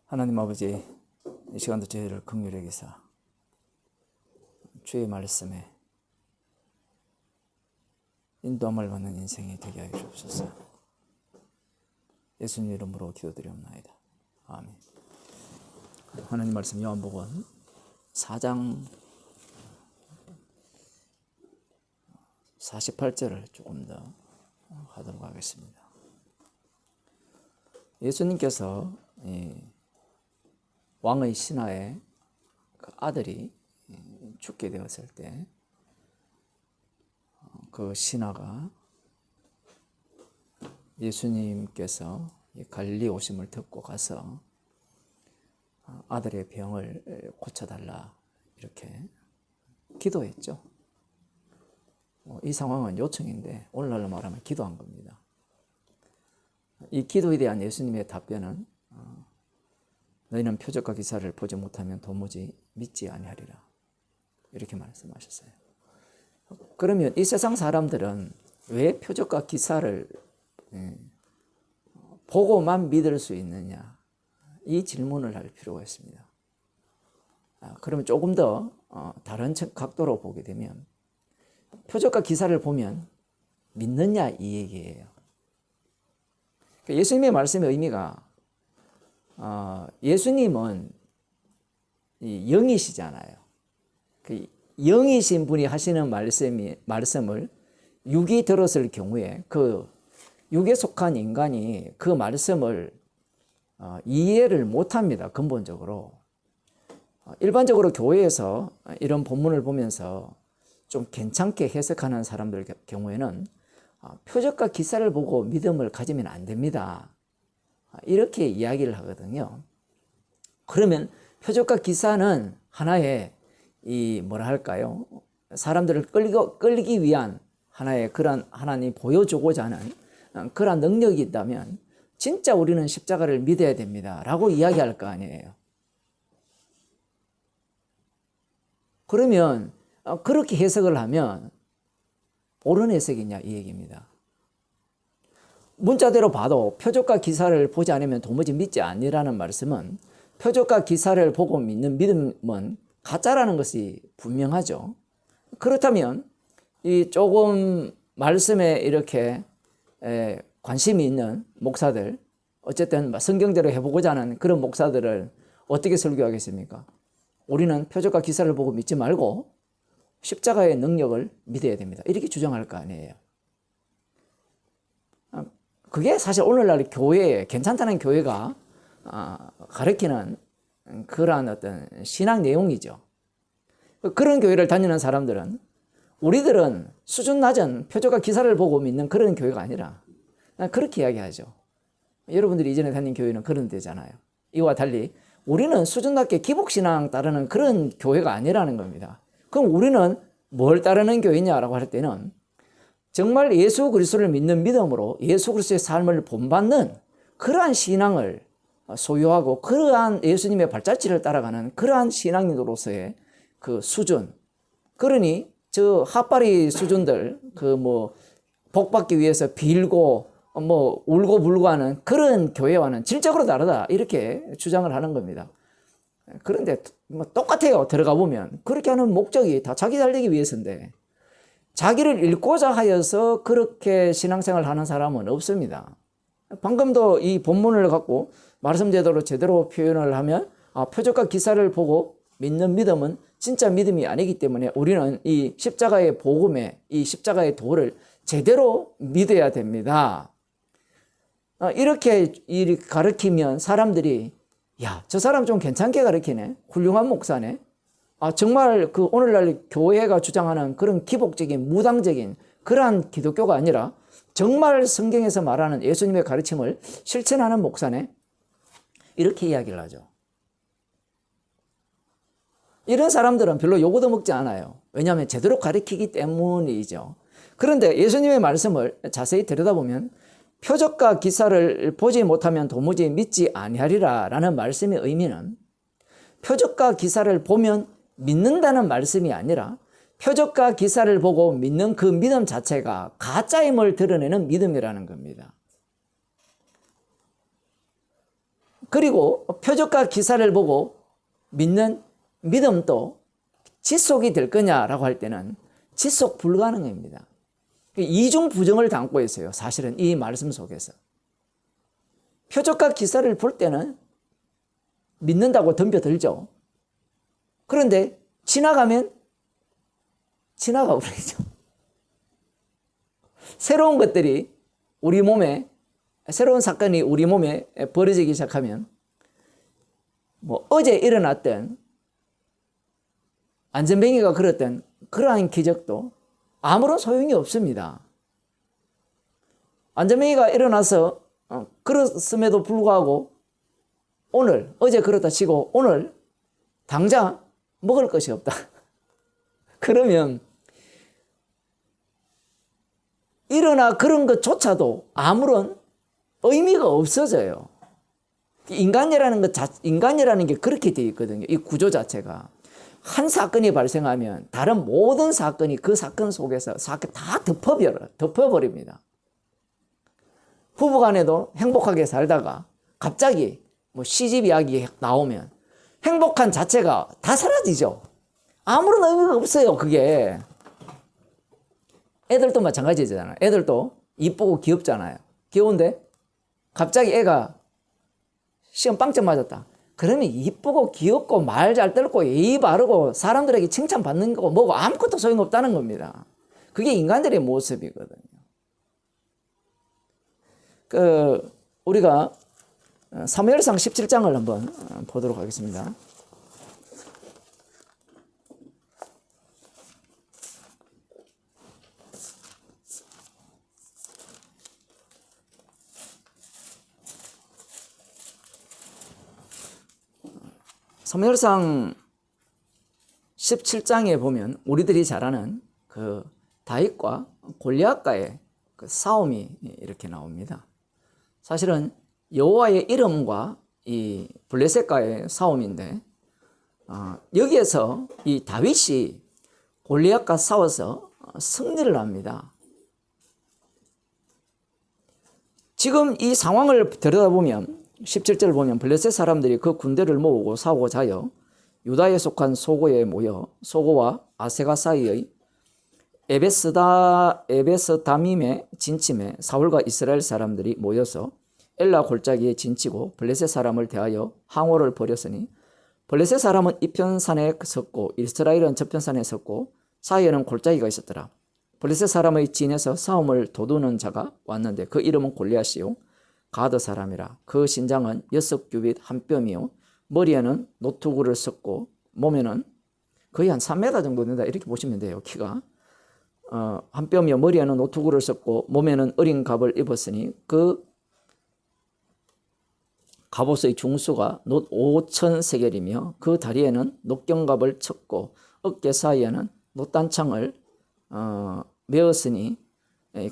하나님 아버지, 이 시간도 저희를 긍휼히 여기사 주의 말씀에 인도함을 받는 인생이 되게 하여 주옵소서. 예수님 이름으로 기도드리옵나이다. 아멘. 하나님 말씀 요한복음 4장 48절을 조금 더 하도록 하겠습니다. 예수님께서 왕의 신하의 그 아들이 죽게 되었을 때 그 신하가 예수님께서 갈릴리 오심을 듣고 가서 아들의 병을 고쳐달라 이렇게 기도했죠. 이 상황은 요청인데 오늘날로 말하면 기도한 겁니다. 이 기도에 대한 예수님의 답변은 너희는 표적과 기사를 보지 못하면 도무지 믿지 아니하리라 이렇게 말씀하셨어요. 그러면 이 세상 사람들은 왜 표적과 기사를 보고만 믿을 수 있느냐, 이 질문을 할 필요가 있습니다. 그러면 조금 더 다른 각도로 보게 되면 표적과 기사를 보면 믿느냐 이 얘기예요. 예수님의 말씀의 의미가 예수님은 영이시잖아요. 그 영이신 분이 하시는 말씀을 육이 들었을 경우에 그 육에 속한 인간이 그 말씀을 이해를 못합니다. 근본적으로. 일반적으로 교회에서 이런 본문을 보면서 좀 괜찮게 해석하는 사람들 경우에는 표적과 기사를 보고 믿음을 가지면 안 됩니다. 이렇게 이야기를 하거든요. 그러면 표적과 기사는 하나의 사람들을 끌기 위한 하나의 그런 하나님이 보여주고자 하는 그런 능력이 있다면 진짜 우리는 십자가를 믿어야 됩니다 라고 이야기할 거 아니에요. 그러면 그렇게 해석을 하면 옳은 해석이냐 이 얘기입니다. 문자대로 봐도 표적과 기사를 보지 않으면 도무지 믿지 아니라는 말씀은 표적과 기사를 보고 믿는 믿음은 가짜라는 것이 분명하죠. 그렇다면 이 조금 말씀에 이렇게 관심이 있는 목사들, 어쨌든 성경대로 해보고자 하는 그런 목사들을 어떻게 설교하겠습니까? 우리는 표적과 기사를 보고 믿지 말고 십자가의 능력을 믿어야 됩니다. 이렇게 주장할 거 아니에요. 그게 사실 오늘날 교회에 괜찮다는 교회가 가르치는 그러한 어떤 신앙 내용이죠. 그런 교회를 다니는 사람들은 우리들은 수준 낮은 표적과 기사를 보고 믿는 그런 교회가 아니라 그렇게 이야기하죠. 여러분들이 이전에 다닌 교회는 그런 데잖아요. 이와 달리 우리는 수준 낮게 기복신앙 따르는 그런 교회가 아니라는 겁니다. 그럼 우리는 뭘 따르는 교회냐라고 할 때는 정말 예수 그리스도를 믿는 믿음으로 예수 그리스도의 삶을 본받는 그러한 신앙을 소유하고 그러한 예수님의 발자취를 따라가는 그러한 신앙인으로서의 그 수준. 그러니 저 핫바리 수준들 복받기 위해서 빌고 울고 불고 하는 그런 교회와는 질적으로 다르다 이렇게 주장을 하는 겁니다. 그런데 똑같아요. 들어가 보면 그렇게 하는 목적이 다 자기 살리기 위해서인데 자기를 잃고자 하여서 그렇게 신앙생활을 하는 사람은 없습니다. 방금도 이 본문을 갖고 말씀 제대로 표현을 하면 표적과 기사를 보고 믿는 믿음은 진짜 믿음이 아니기 때문에 우리는 이 십자가의 복음에 이 십자가의 도를 제대로 믿어야 됩니다. 이렇게 가르치면 사람들이 야, 저 사람 좀 괜찮게 가르치네. 훌륭한 목사네. 정말 그 오늘날 교회가 주장하는 그런 기복적인 무당적인 그러한 기독교가 아니라 정말 성경에서 말하는 예수님의 가르침을 실천하는 목사네. 이렇게 이야기를 하죠. 이런 사람들은 별로 요구도 먹지 않아요. 왜냐하면 제대로 가르치기 때문이죠. 그런데 예수님의 말씀을 자세히 들여다보면 표적과 기사를 보지 못하면 도무지 믿지 아니하리라 라는 말씀의 의미는 표적과 기사를 보면 믿는다는 말씀이 아니라 표적과 기사를 보고 믿는 그 믿음 자체가 가짜임을 드러내는 믿음이라는 겁니다. 그리고 표적과 기사를 보고 믿는 믿음도 지속이 될 거냐라고 할 때는 지속 불가능입니다. 이중 부정을 담고 있어요. 사실은 이 말씀 속에서. 표적과 기사를 볼 때는 믿는다고 덤벼들죠. 그런데 지나가면 지나가 버리죠. 새로운 것들이 우리 몸에, 새로운 사건이 우리 몸에 벌어지기 시작하면 뭐 어제 일어났던 안전뱅이가 걸었던 그러한 기적도 아무런 소용이 없습니다. 안전뱅이가 일어나서 걸었음에도 불구하고 오늘, 어제 그렇다 치고 오늘 당장 먹을 것이 없다. 그러면 일어나 그런 것조차도 아무런 의미가 없어져요. 인간이라는 게 그렇게 되어 있거든요. 이 구조 자체가. 한 사건이 발생하면 다른 모든 사건이 그 사건 속에서 사건 다 덮어버립니다. 부부간에도 행복하게 살다가 갑자기 뭐 시집 이야기 나오면 행복한 자체가 다 사라지죠. 아무런 의미가 없어요, 그게. 애들도 마찬가지잖아요. 애들도 이쁘고 귀엽잖아요. 귀여운데 갑자기 애가 시험 빵점 맞았다. 그러면 이쁘고 귀엽고 말 잘 들고 예의 바르고 사람들에게 칭찬받는 거고 뭐고 아무것도 소용없다는 겁니다. 그게 인간들의 모습이거든요. 우리가 사무엘상 17장을 한번 보도록 하겠습니다. 사무엘상 17장에 보면 우리들이 잘 아는 그 다윗과 골리앗과의 그 싸움이 이렇게 나옵니다. 사실은 여호와의 이름과 이 블레셋과의 싸움인데 여기에서 이 다윗이 골리앗과 싸워서 승리를 합니다. 지금 이 상황을 들여다보면 17절을 보면 블레셋 사람들이 그 군대를 모으고 싸우고자 하여 유다에 속한 소고에 모여 소고와 아세가 사이의 에베스다밈의 진침에 사울과 이스라엘 사람들이 모여서 엘라 골짜기에 진치고 블레셋 사람을 대하여 항오를 벌였으니 블레셋 사람은 이편산에 섰고 이스라엘은 저편산에 섰고 사이에는 골짜기가 있었더라. 블레셋 사람의 진에서 싸움을 도두는 자가 왔는데 그 이름은 골리앗이요 가드 사람이라. 그 신장은 6규빗 한 뼘이요 머리에는 노투구를 썼고 몸에는 거의 한 3m 정도 된다 이렇게 보시면 돼요. 키가 한 뼘이요 머리에는 노투구를 썼고 몸에는 어린 갑을 입었으니 그 갑옷의 중수가 놋 5,000세겔이며 그 다리에는 놋경갑을 쳤고 어깨 사이에는 놋단창을 메었으니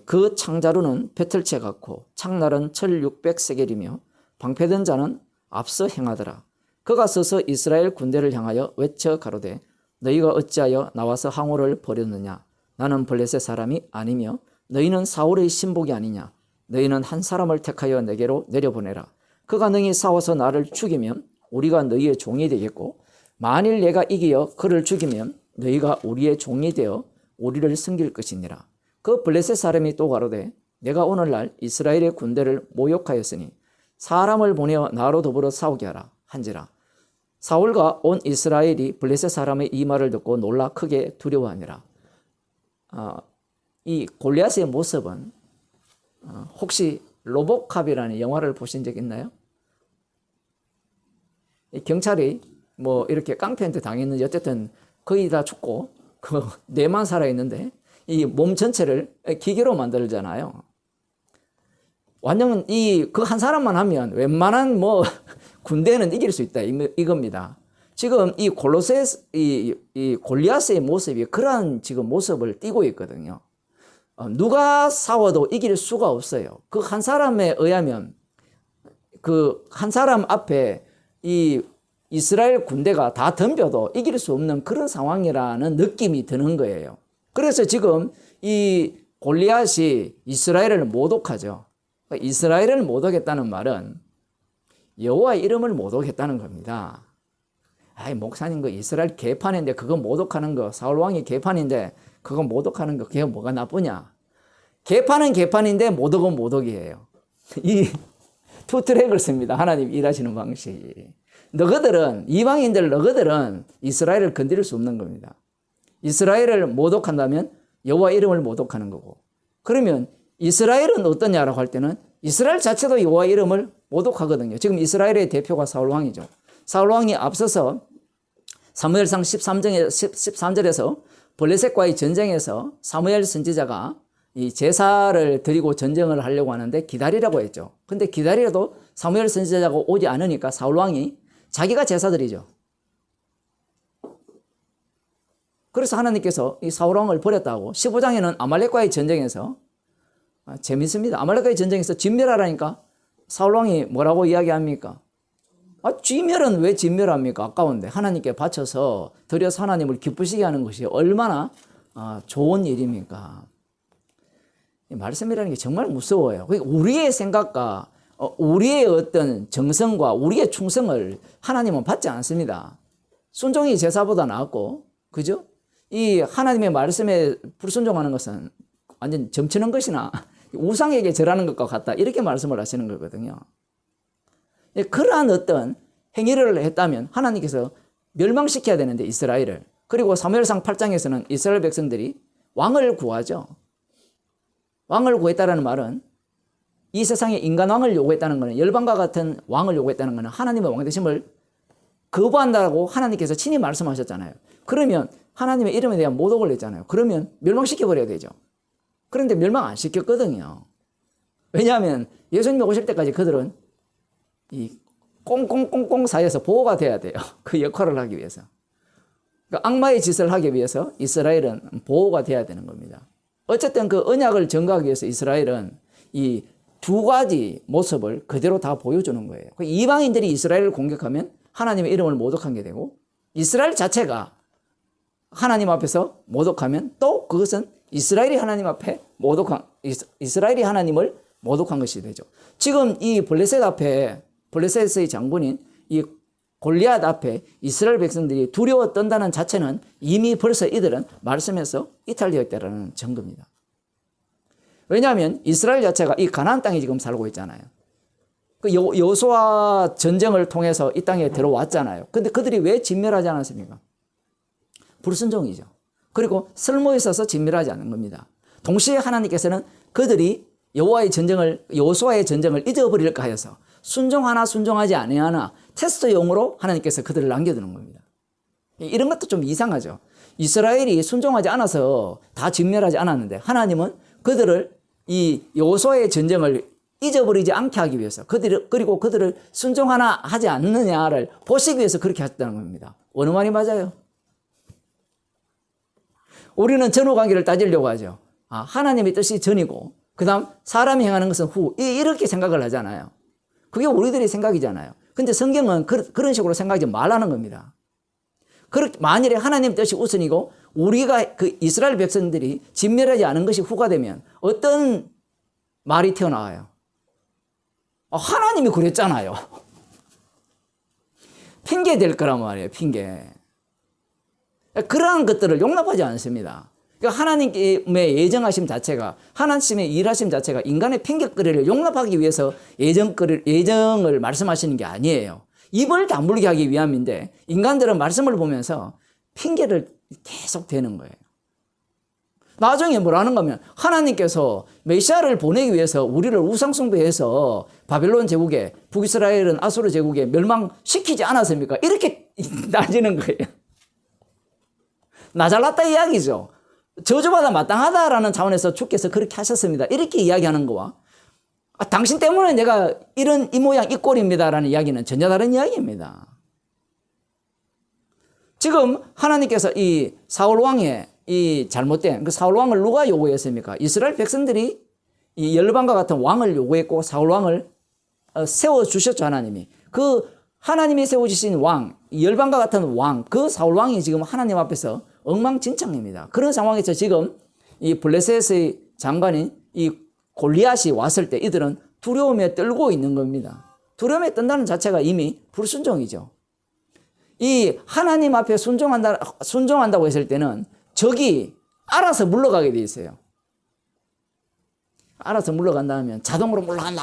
그 창자루는 배틀채 같고 창날은 철 600세겔이며 방패든 자는 앞서 행하더라. 그가 서서 이스라엘 군대를 향하여 외쳐 가로되 너희가 어찌하여 나와서 항오를 벌였느냐. 나는 블레셋 사람이 아니며 너희는 사울의 신복이 아니냐. 너희는 한 사람을 택하여 내게로 내려보내라. 그가 능히 싸워서 나를 죽이면 우리가 너희의 종이 되겠고 만일 내가 이기어 그를 죽이면 너희가 우리의 종이 되어 우리를 섬길 것이니라. 그 블레셋 사람이 또 가로되 내가 오늘날 이스라엘의 군대를 모욕하였으니 사람을 보내어 나로 더불어 싸우게 하라 한지라. 사울과 온 이스라엘이 블레셋 사람의 이 말을 듣고 놀라 크게 두려워하니라. 이 골리앗의 모습은 혹시 로보캅이라는 영화를 보신 적 있나요? 경찰이 뭐 이렇게 깡패한테 당했는지 어쨌든 거의 다 죽고 그 뇌만 살아있는데 이 몸 전체를 기계로 만들잖아요. 완전 그 한 사람만 하면 웬만한 뭐 군대는 이길 수 있다 이겁니다. 지금 이 골리앗의 모습이 그러한 지금 모습을 띠고 있거든요. 누가 싸워도 이길 수가 없어요. 그 한 사람에 의하면 그 한 사람 앞에 이 이스라엘 군대가 다 덤벼도 이길 수 없는 그런 상황이라는 느낌이 드는 거예요. 그래서 지금 이 골리앗이 이스라엘을 모독하죠. 이스라엘을 모독했다는 말은 여호와의 이름을 모독했다는 겁니다. 아이, 목사님, 그 이스라엘 개판인데 그거 모독하는 거, 사울 왕이 개판인데 그거 모독하는 거, 그게 뭐가 나쁘냐? 개판은 개판인데 모독은 모독이에요. 이 투 트랙을 씁니다. 하나님 일하시는 방식이. 너희들은 이스라엘을 건드릴 수 없는 겁니다. 이스라엘을 모독한다면 여호와 이름을 모독하는 거고. 그러면 이스라엘은 어떠냐라고 할 때는 이스라엘 자체도 여호와 이름을 모독하거든요. 지금 이스라엘의 대표가 사울 왕이죠. 사울 왕이 앞서서 사무엘상 13절에서 블레셋과의 전쟁에서 사무엘 선지자가 이 제사를 드리고 전쟁을 하려고 하는데 기다리라고 했죠. 근데 기다리라도 사무엘 선지자가 오지 않으니까 사울 왕이 자기가 제사 드리죠. 그래서 하나님께서 이 사울 왕을 버렸다고 15장에는 아말렉과의 전쟁에서 재밌습니다. 아말렉과의 전쟁에서 진멸하라니까 사울 왕이 뭐라고 이야기합니까? 진멸은 왜 진멸합니까? 아까운데 하나님께 바쳐서 드려서 하나님을 기쁘시게 하는 것이 얼마나 좋은 일입니까? 이 말씀이라는 게 정말 무서워요. 우리의 생각과 우리의 어떤 정성과 우리의 충성을 하나님은 받지 않습니다. 순종이 제사보다 낫고, 그죠? 이 하나님의 말씀에 불순종하는 것은 완전 점치는 것이나 우상에게 절하는 것과 같다. 이렇게 말씀을 하시는 거거든요. 그러한 어떤 행위를 했다면 하나님께서 멸망시켜야 되는데 이스라엘을. 그리고 사무엘상 8장에서는 이스라엘 백성들이 왕을 구하죠. 왕을 구했다는 말은 이 세상에 인간 왕을 요구했다는 것은 열방과 같은 왕을 요구했다는 것은 하나님의 왕되심을 거부한다고 하나님께서 친히 말씀하셨잖아요. 그러면 하나님의 이름에 대한 모독을 했잖아요. 그러면 멸망시켜버려야 되죠. 그런데 멸망 안 시켰거든요. 왜냐하면 예수님이 오실 때까지 그들은 이 꽁꽁꽁꽁 사이에서 보호가 돼야 돼요. 그 역할을 하기 위해서. 그러니까 악마의 짓을 하기 위해서 이스라엘은 보호가 돼야 되는 겁니다. 어쨌든 그 언약을 증거하기 위해서 이스라엘은 이 두 가지 모습을 그대로 다 보여주는 거예요. 이방인들이 이스라엘을 공격하면 하나님의 이름을 모독하게 되고, 이스라엘 자체가 하나님 앞에서 모독하면 또 그것은 이스라엘이 하나님 앞에 이스라엘이 하나님을 모독한 것이 되죠. 지금 이 블레셋의 장군인 이 골리앗 앞에 이스라엘 백성들이 두려워 떤다는 자체는 이미 벌써 이들은 말씀에서 이탈되어 있다는 증거입니다. 왜냐하면 이스라엘 자체가 이 가나안 땅에 지금 살고 있잖아요. 그 여호수아 전쟁을 통해서 이 땅에 들어왔잖아요. 근데 그들이 왜 진멸하지 않았습니까? 불순종이죠. 그리고 쓸모 있어서 진멸하지 않는 겁니다. 동시에 하나님께서는 그들이 여호수아의 전쟁을 잊어버릴까 하여서 순종하나 순종하지 아니하나 테스트용으로 하나님께서 그들을 남겨두는 겁니다. 이런 것도 좀 이상하죠. 이스라엘이 순종하지 않아서 다 진멸하지 않았는데 하나님은 그들을 이 여호수아의 전쟁을 잊어버리지 않게 하기 위해서 그리고 그들을 순종하나 하지 않느냐를 보시기 위해서 그렇게 하셨다는 겁니다. 어느 말이 맞아요? 우리는 전후관계를 따지려고 하죠. 하나님의 뜻이 전이고 그 다음 사람이 행하는 것은 후, 이렇게 생각을 하잖아요. 그게 우리들의 생각이잖아요. 근데 성경은 그런 식으로 생각하지 말라는 겁니다. 만일에 하나님 뜻이 우선이고 우리가 그 이스라엘 백성들이 진멸하지 않은 것이 후가 되면 어떤 말이 튀어나와요? 하나님이 그랬잖아요. 핑계 될 거란 말이에요. 핑계. 그러한 것들을 용납하지 않습니다. 그러니까 하나님의 예정하심 자체가, 하나님의 일하심 자체가 인간의 핑계거리를 용납하기 위해서 예정을 말씀하시는 게 아니에요. 입을 다물게 하기 위함인데 인간들은 말씀을 보면서 핑계를 계속 대는 거예요. 나중에 뭐라는 거면 하나님께서 메시아를 보내기 위해서 우리를 우상숭배해서 바벨론 제국에, 북이스라엘은 아수르 제국에 멸망시키지 않았습니까? 이렇게 따지는 거예요. 나 잘났다 이야기죠. 저주받아 마땅하다라는 차원에서 주께서 그렇게 하셨습니다. 이렇게 이야기하는 거와 당신 때문에 내가 이 모양 이 꼴입니다라는 이야기는 전혀 다른 이야기입니다. 지금 하나님께서 이 사울 왕의 이 잘못된 그 사울 왕을 누가 요구했습니까? 이스라엘 백성들이 이 열방과 같은 왕을 요구했고 사울 왕을 세워주셨죠. 하나님이. 그 하나님이 세워주신 왕, 열방과 같은 왕, 그 사울 왕이 지금 하나님 앞에서 엉망진창입니다. 그런 상황에서 지금 이 블레셋의 장관인 이 골리앗이 왔을 때 이들은 두려움에 떨고 있는 겁니다. 두려움에 떤다는 자체가 이미 불순종이죠. 이 하나님 앞에 순종한다고 했을 때는 적이 알아서 물러가게 돼 있어요. 알아서 물러간다 하면 자동으로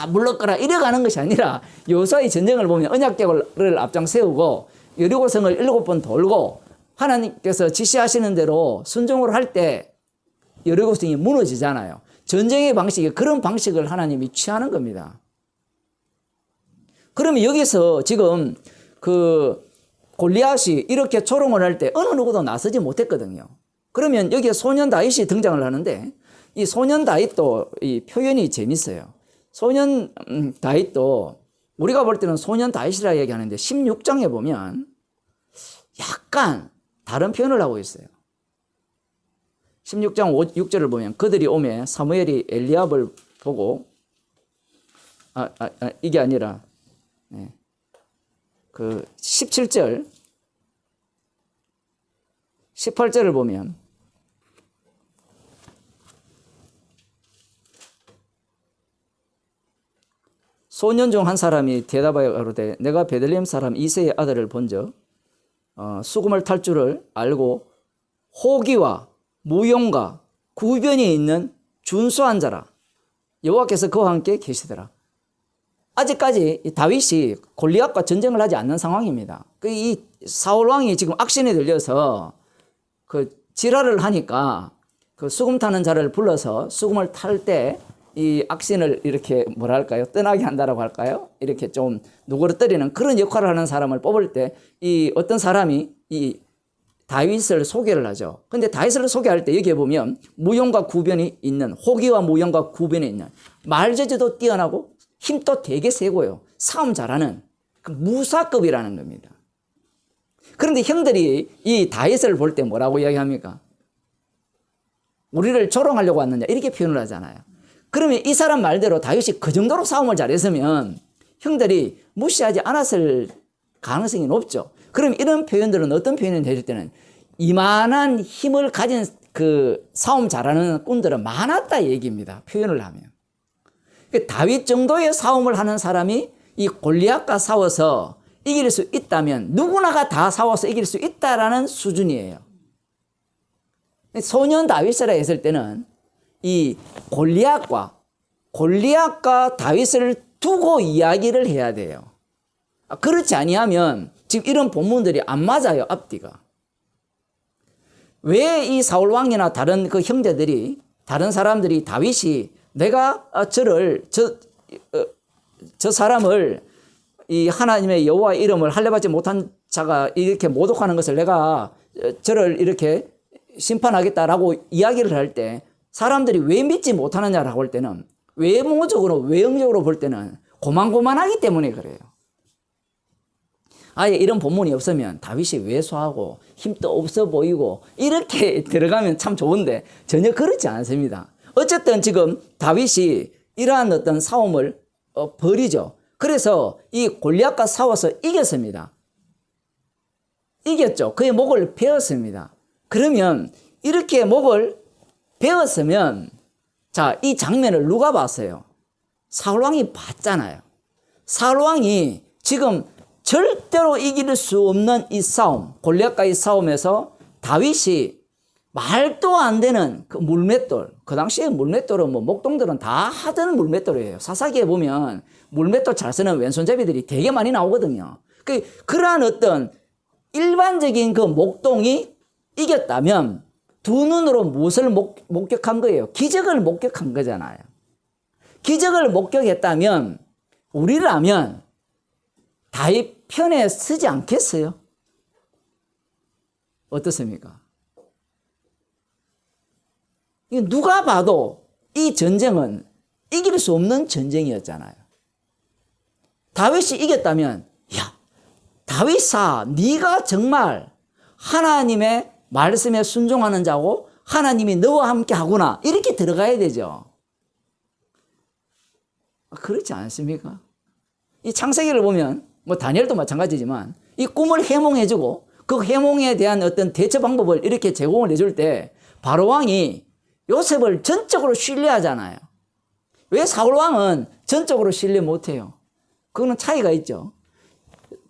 물러가라 이래가는 것이 아니라 여호수아의 전쟁을 보면 언약궤를 앞장 세우고 여리고성을 7번 돌고 하나님께서 지시하시는 대로 순종을 할 때 여리고성이 무너지잖아요. 전쟁의 방식이 그런 방식을 하나님이 취하는 겁니다. 그러면 여기서 지금 그 골리앗이 이렇게 조롱을 할 때 어느 누구도 나서지 못했거든요. 그러면 여기에 소년 다윗이 등장을 하는데 이 소년 다윗도 이 표현이 재밌어요. 소년 다윗도 우리가 볼 때는 소년 다윗이라 얘기하는데 16장에 보면 약간 다른 표현을 하고 있어요. 16장 6절을 보면 그들이 오매 사무엘이 엘리압을 보고 이게 아니라 그 17절 18절을 보면 소년 중 한 사람이 대답하여 가로되 내가 베들레헴 사람 이새의 아들을 본즉 수금을 탈 줄을 알고 호기와 무용과 구변이 있는 준수한 자라. 여호와께서 그와 함께 계시더라. 아직까지 다윗이 골리앗과 전쟁을 하지 않는 상황입니다. 이 사울 왕이 지금 악신에 들려서 그 지랄을 하니까 그 수금 타는 자를 불러서 수금을 탈 때 이 악신을 이렇게 뭐랄까요? 떠나게 한다라고 할까요? 이렇게 좀 누그러뜨리는 그런 역할을 하는 사람을 뽑을 때 이 어떤 사람이 이 다윗을 소개를 하죠. 근데 다윗을 소개할 때 여기에 보면 무용과 구변이 있는 호기와 무용과 구변이 있는 말재주도 뛰어나고 힘도 되게 세고요. 싸움 잘하는 그 무사급이라는 겁니다. 그런데 형들이 이 다윗을 볼 때 뭐라고 이야기합니까? 우리를 조롱하려고 왔느냐 이렇게 표현을 하잖아요. 그러면 이 사람 말대로 다윗이 그 정도로 싸움을 잘했으면 형들이 무시하지 않았을 가능성이 높죠. 그럼 이런 표현들은 어떤 표현이 되실 때는 이만한 힘을 가진 그 싸움 잘하는 꾼들은 많았다 얘기입니다. 표현을 하면. 다윗 정도의 싸움을 하는 사람이 이 골리앗과 싸워서 이길 수 있다면 누구나가 다 싸워서 이길 수 있다라는 수준이에요. 소년 다윗이라 했을 때는 이 골리앗과 다윗을 두고 이야기를 해야 돼요. 그렇지 아니하면 지금 이런 본문들이 안 맞아요. 앞뒤가. 왜 이 사울 왕이나 다른 그 형제들이 다른 사람들이 다윗이 내가 저 사람을 이 하나님의 여호와 이름을 할례받지 못한 자가 이렇게 모독하는 것을 내가 저를 이렇게 심판하겠다라고 이야기를 할 때 사람들이 왜 믿지 못하느냐라고 할 때는 외모적으로 외형적으로 볼 때는 고만고만하기 때문에 그래요. 아예 이런 본문이 없으면 다윗이 왜소하고 힘도 없어 보이고 이렇게 들어가면 참 좋은데 전혀 그렇지 않습니다. 어쨌든 지금 다윗이 이러한 어떤 싸움을 벌이죠. 그래서 이 골리앗과 싸워서 이겼습니다. 이겼죠. 그의 목을 베었습니다. 그러면 이렇게 목을 베었으면 자, 이 장면을 누가 봤어요? 사울왕이 봤잖아요. 사울왕이 지금 절대로 이길 수 없는 이 싸움, 골리앗과의 싸움에서 다윗이 말도 안 되는 그 물맷돌, 그 당시에 물맷돌은 뭐 목동들은 다 하던 물맷돌이에요. 사사기에 보면 물맷돌 잘 쓰는 왼손잡이들이 되게 많이 나오거든요. 그러한 어떤 일반적인 그 목동이 이겼다면 두 눈으로 무엇을 목격한 거예요? 기적을 목격한 거잖아요. 기적을 목격했다면 우리라면 다윗 편에 서지 않겠어요? 어떻습니까? 누가 봐도 이 전쟁은 이길 수 없는 전쟁이었잖아요. 다윗이 이겼다면 야, 다윗아, 네가 정말 하나님의 말씀에 순종하는 자고 하나님이 너와 함께 하구나 이렇게 들어가야 되죠. 그렇지 않습니까? 이 창세기를 보면 뭐 다니엘도 마찬가지지만 이 꿈을 해몽해주고 그 해몽에 대한 어떤 대처 방법을 이렇게 제공을 해줄 때 바로 왕이 요셉을 전적으로 신뢰하잖아요. 왜 사울 왕은 전적으로 신뢰 못해요? 그거는 차이가 있죠.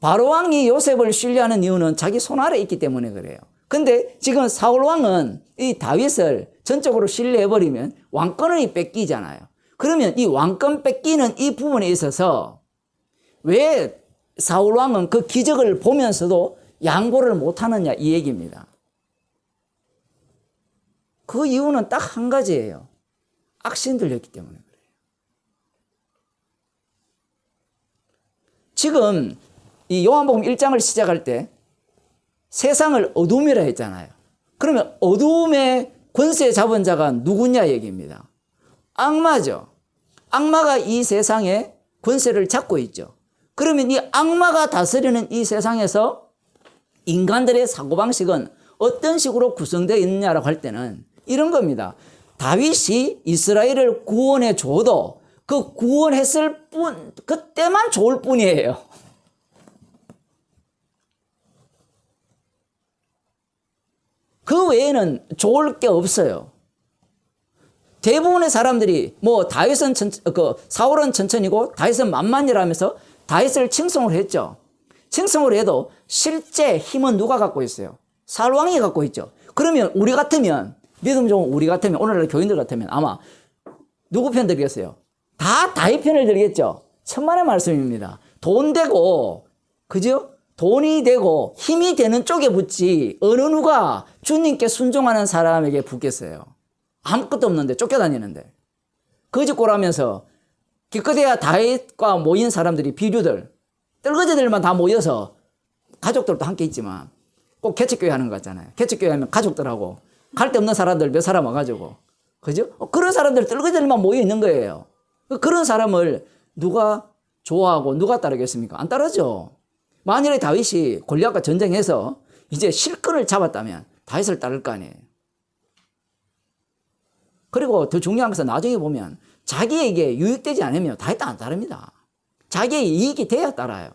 바로 왕이 요셉을 신뢰하는 이유는 자기 손 아래 있기 때문에 그래요. 근데 지금 사울 왕은 이 다윗을 전적으로 신뢰해버리면 왕권을 뺏기잖아요. 그러면 이 왕권 뺏기는 이 부분에 있어서 왜 사울 왕은 그 기적을 보면서도 양보를 못하느냐 이 얘기입니다. 그 이유는 딱 한 가지예요. 악신 들렸기 때문에 그래요. 지금 이 요한복음 1장을 시작할 때 세상을 어둠이라 했잖아요. 그러면 어둠의 권세 잡은 자가 누구냐 얘기입니다. 악마죠. 악마가 이 세상에 권세를 잡고 있죠. 그러면 이 악마가 다스리는 이 세상에서 인간들의 사고방식은 어떤 식으로 구성되어 있느냐라고 할 때는 이런 겁니다. 다윗이 이스라엘을 구원해 줘도 그 구원했을 뿐, 그때만 좋을 뿐이에요. 그 외에는 좋을 게 없어요. 대부분의 사람들이 뭐 다윗은 사울은 천천히고 다윗은 만만이라면서 다윗을 칭송을 했죠. 칭송을 해도 실제 힘은 누가 갖고 있어요? 사울 왕이 갖고 있죠. 그러면 우리 같으면 믿음 좋은 우리 같으면 오늘날 교인들 같으면 아마 누구 편 들겠어요? 다 다윗 편을 들겠죠. 천만의 말씀입니다. 돈 되고 그죠? 돈이 되고 힘이 되는 쪽에 붙지 어느 누가 주님께 순종하는 사람에게 붙겠어요. 아무것도 없는데 쫓겨다니는데 거짓골하면서 기껏해야 다윗과 모인 사람들이 비류들 떨거지들만 다 모여서 가족들도 함께 있지만 꼭 개척교회 하는 거 같잖아요. 개척교회 하면 가족들하고 갈 데 없는 사람들 몇 사람 와가지고 그죠? 그런 사람들 떨거지들만 모여 있는 거예요. 그런 사람을 누가 좋아하고 누가 따르겠습니까? 안 따르죠. 만일에 다윗이 골리앗과 전쟁해서 이제 실권을 잡았다면 다윗을 따를 거 아니에요. 그리고 더 중요한 것은 나중에 보면 자기에게 유익되지 않으면 다윗도 안 따릅니다. 자기의 이익이 돼야 따라요.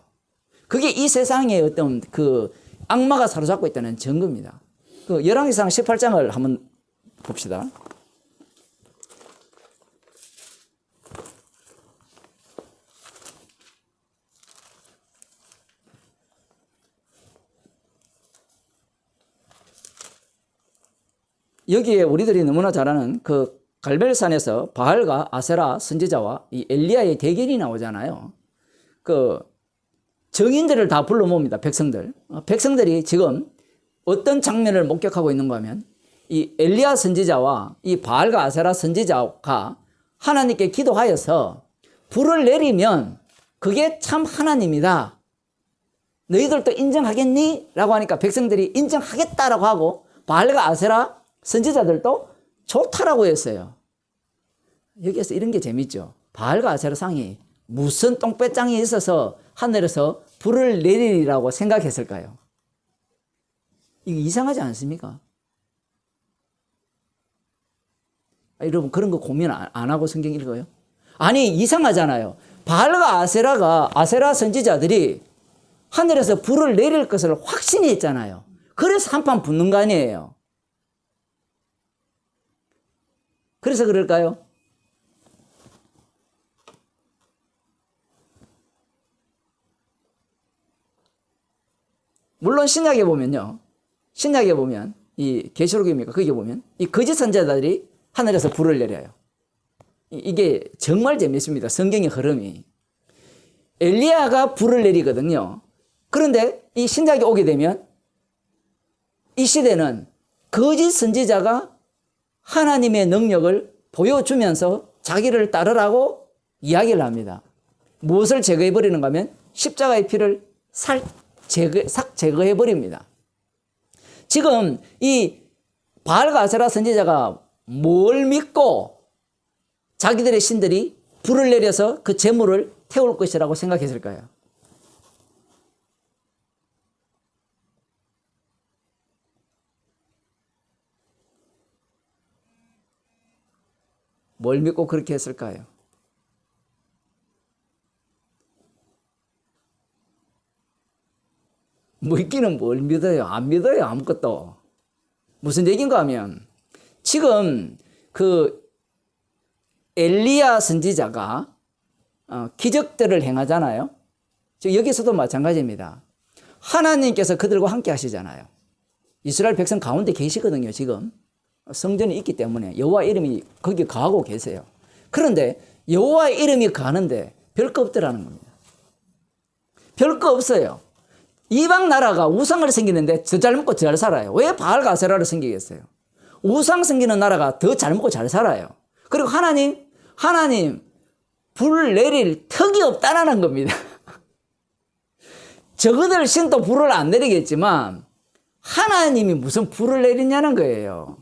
그게 이 세상에 어떤 그 악마가 사로잡고 있다는 증거입니다. 그 열왕기상 18장을 한번 봅시다. 여기에 우리들이 너무나 잘 아는 그 갈멜산에서 바알과 아세라 선지자와 이 엘리야의 대결이 나오잖아요. 그 정인들을 다 불러 모읍니다. 백성들. 백성들이 지금 어떤 장면을 목격하고 있는가 하면 이 엘리야 선지자와 이 바알과 아세라 선지자가 하나님께 기도하여서 불을 내리면 그게 참 하나님이다. 너희들도 인정하겠니? 라고 하니까 백성들이 인정하겠다라고 하고 바알과 아세라 선지자들도 좋다라고 했어요. 여기에서 이런 게 재밌죠. 바알과 아세라 상이 무슨 똥배짱이 있어서 하늘에서 불을 내리리라고 생각했을까요? 이거 이상하지 않습니까? 여러분 그런 거 고민 안 하고 성경 읽어요? 아니 이상하잖아요. 바알과 아세라 선지자들이 하늘에서 불을 내릴 것을 확신히 했잖아요. 그래서 한판 붙는 거 아니에요. 그래서 그럴까요? 물론 신약에 보면요. 신약에 보면 이 계시록입니까? 거기에 보면 이 거짓 선지자들이 하늘에서 불을 내려요. 이게 정말 재밌습니다. 성경의 흐름이. 엘리야가 불을 내리거든요. 그런데 이 신약에 오게 되면 이 시대는 거짓 선지자가 하나님의 능력을 보여주면서 자기를 따르라고 이야기를 합니다. 무엇을 제거해버리는가 하면 십자가의 피를 싹 제거해버립니다. 지금 이 바알과 아세라 선지자가 뭘 믿고 자기들의 신들이 불을 내려서 그 재물을 태울 것이라고 생각했을까요? 뭘 믿고 그렇게 했을까요? 믿기는 뭘 믿어요? 안 믿어요. 아무것도. 무슨 얘기인가 하면 지금 그 엘리야 선지자가 기적들을 행하잖아요. 지금 여기서도 마찬가지입니다. 하나님께서 그들과 함께 하시잖아요. 이스라엘 백성 가운데 계시거든요. 지금 성전이 있기 때문에 여호와 이름이 거기 거하고 계세요. 그런데 여호와 이름이 가는데 별거 없더라는 겁니다. 별거 없어요. 이방 나라가 우상을 섬기는데 더 잘 먹고 더 잘 살아요. 왜 바알과 아세라를 섬기겠어요? 우상 섬기는 나라가 더 잘 먹고 잘 살아요. 그리고 하나님 불 내릴 턱이 없다라는 겁니다. 저그들 신도 불을 안 내리겠지만 하나님이 무슨 불을 내리냐는 거예요.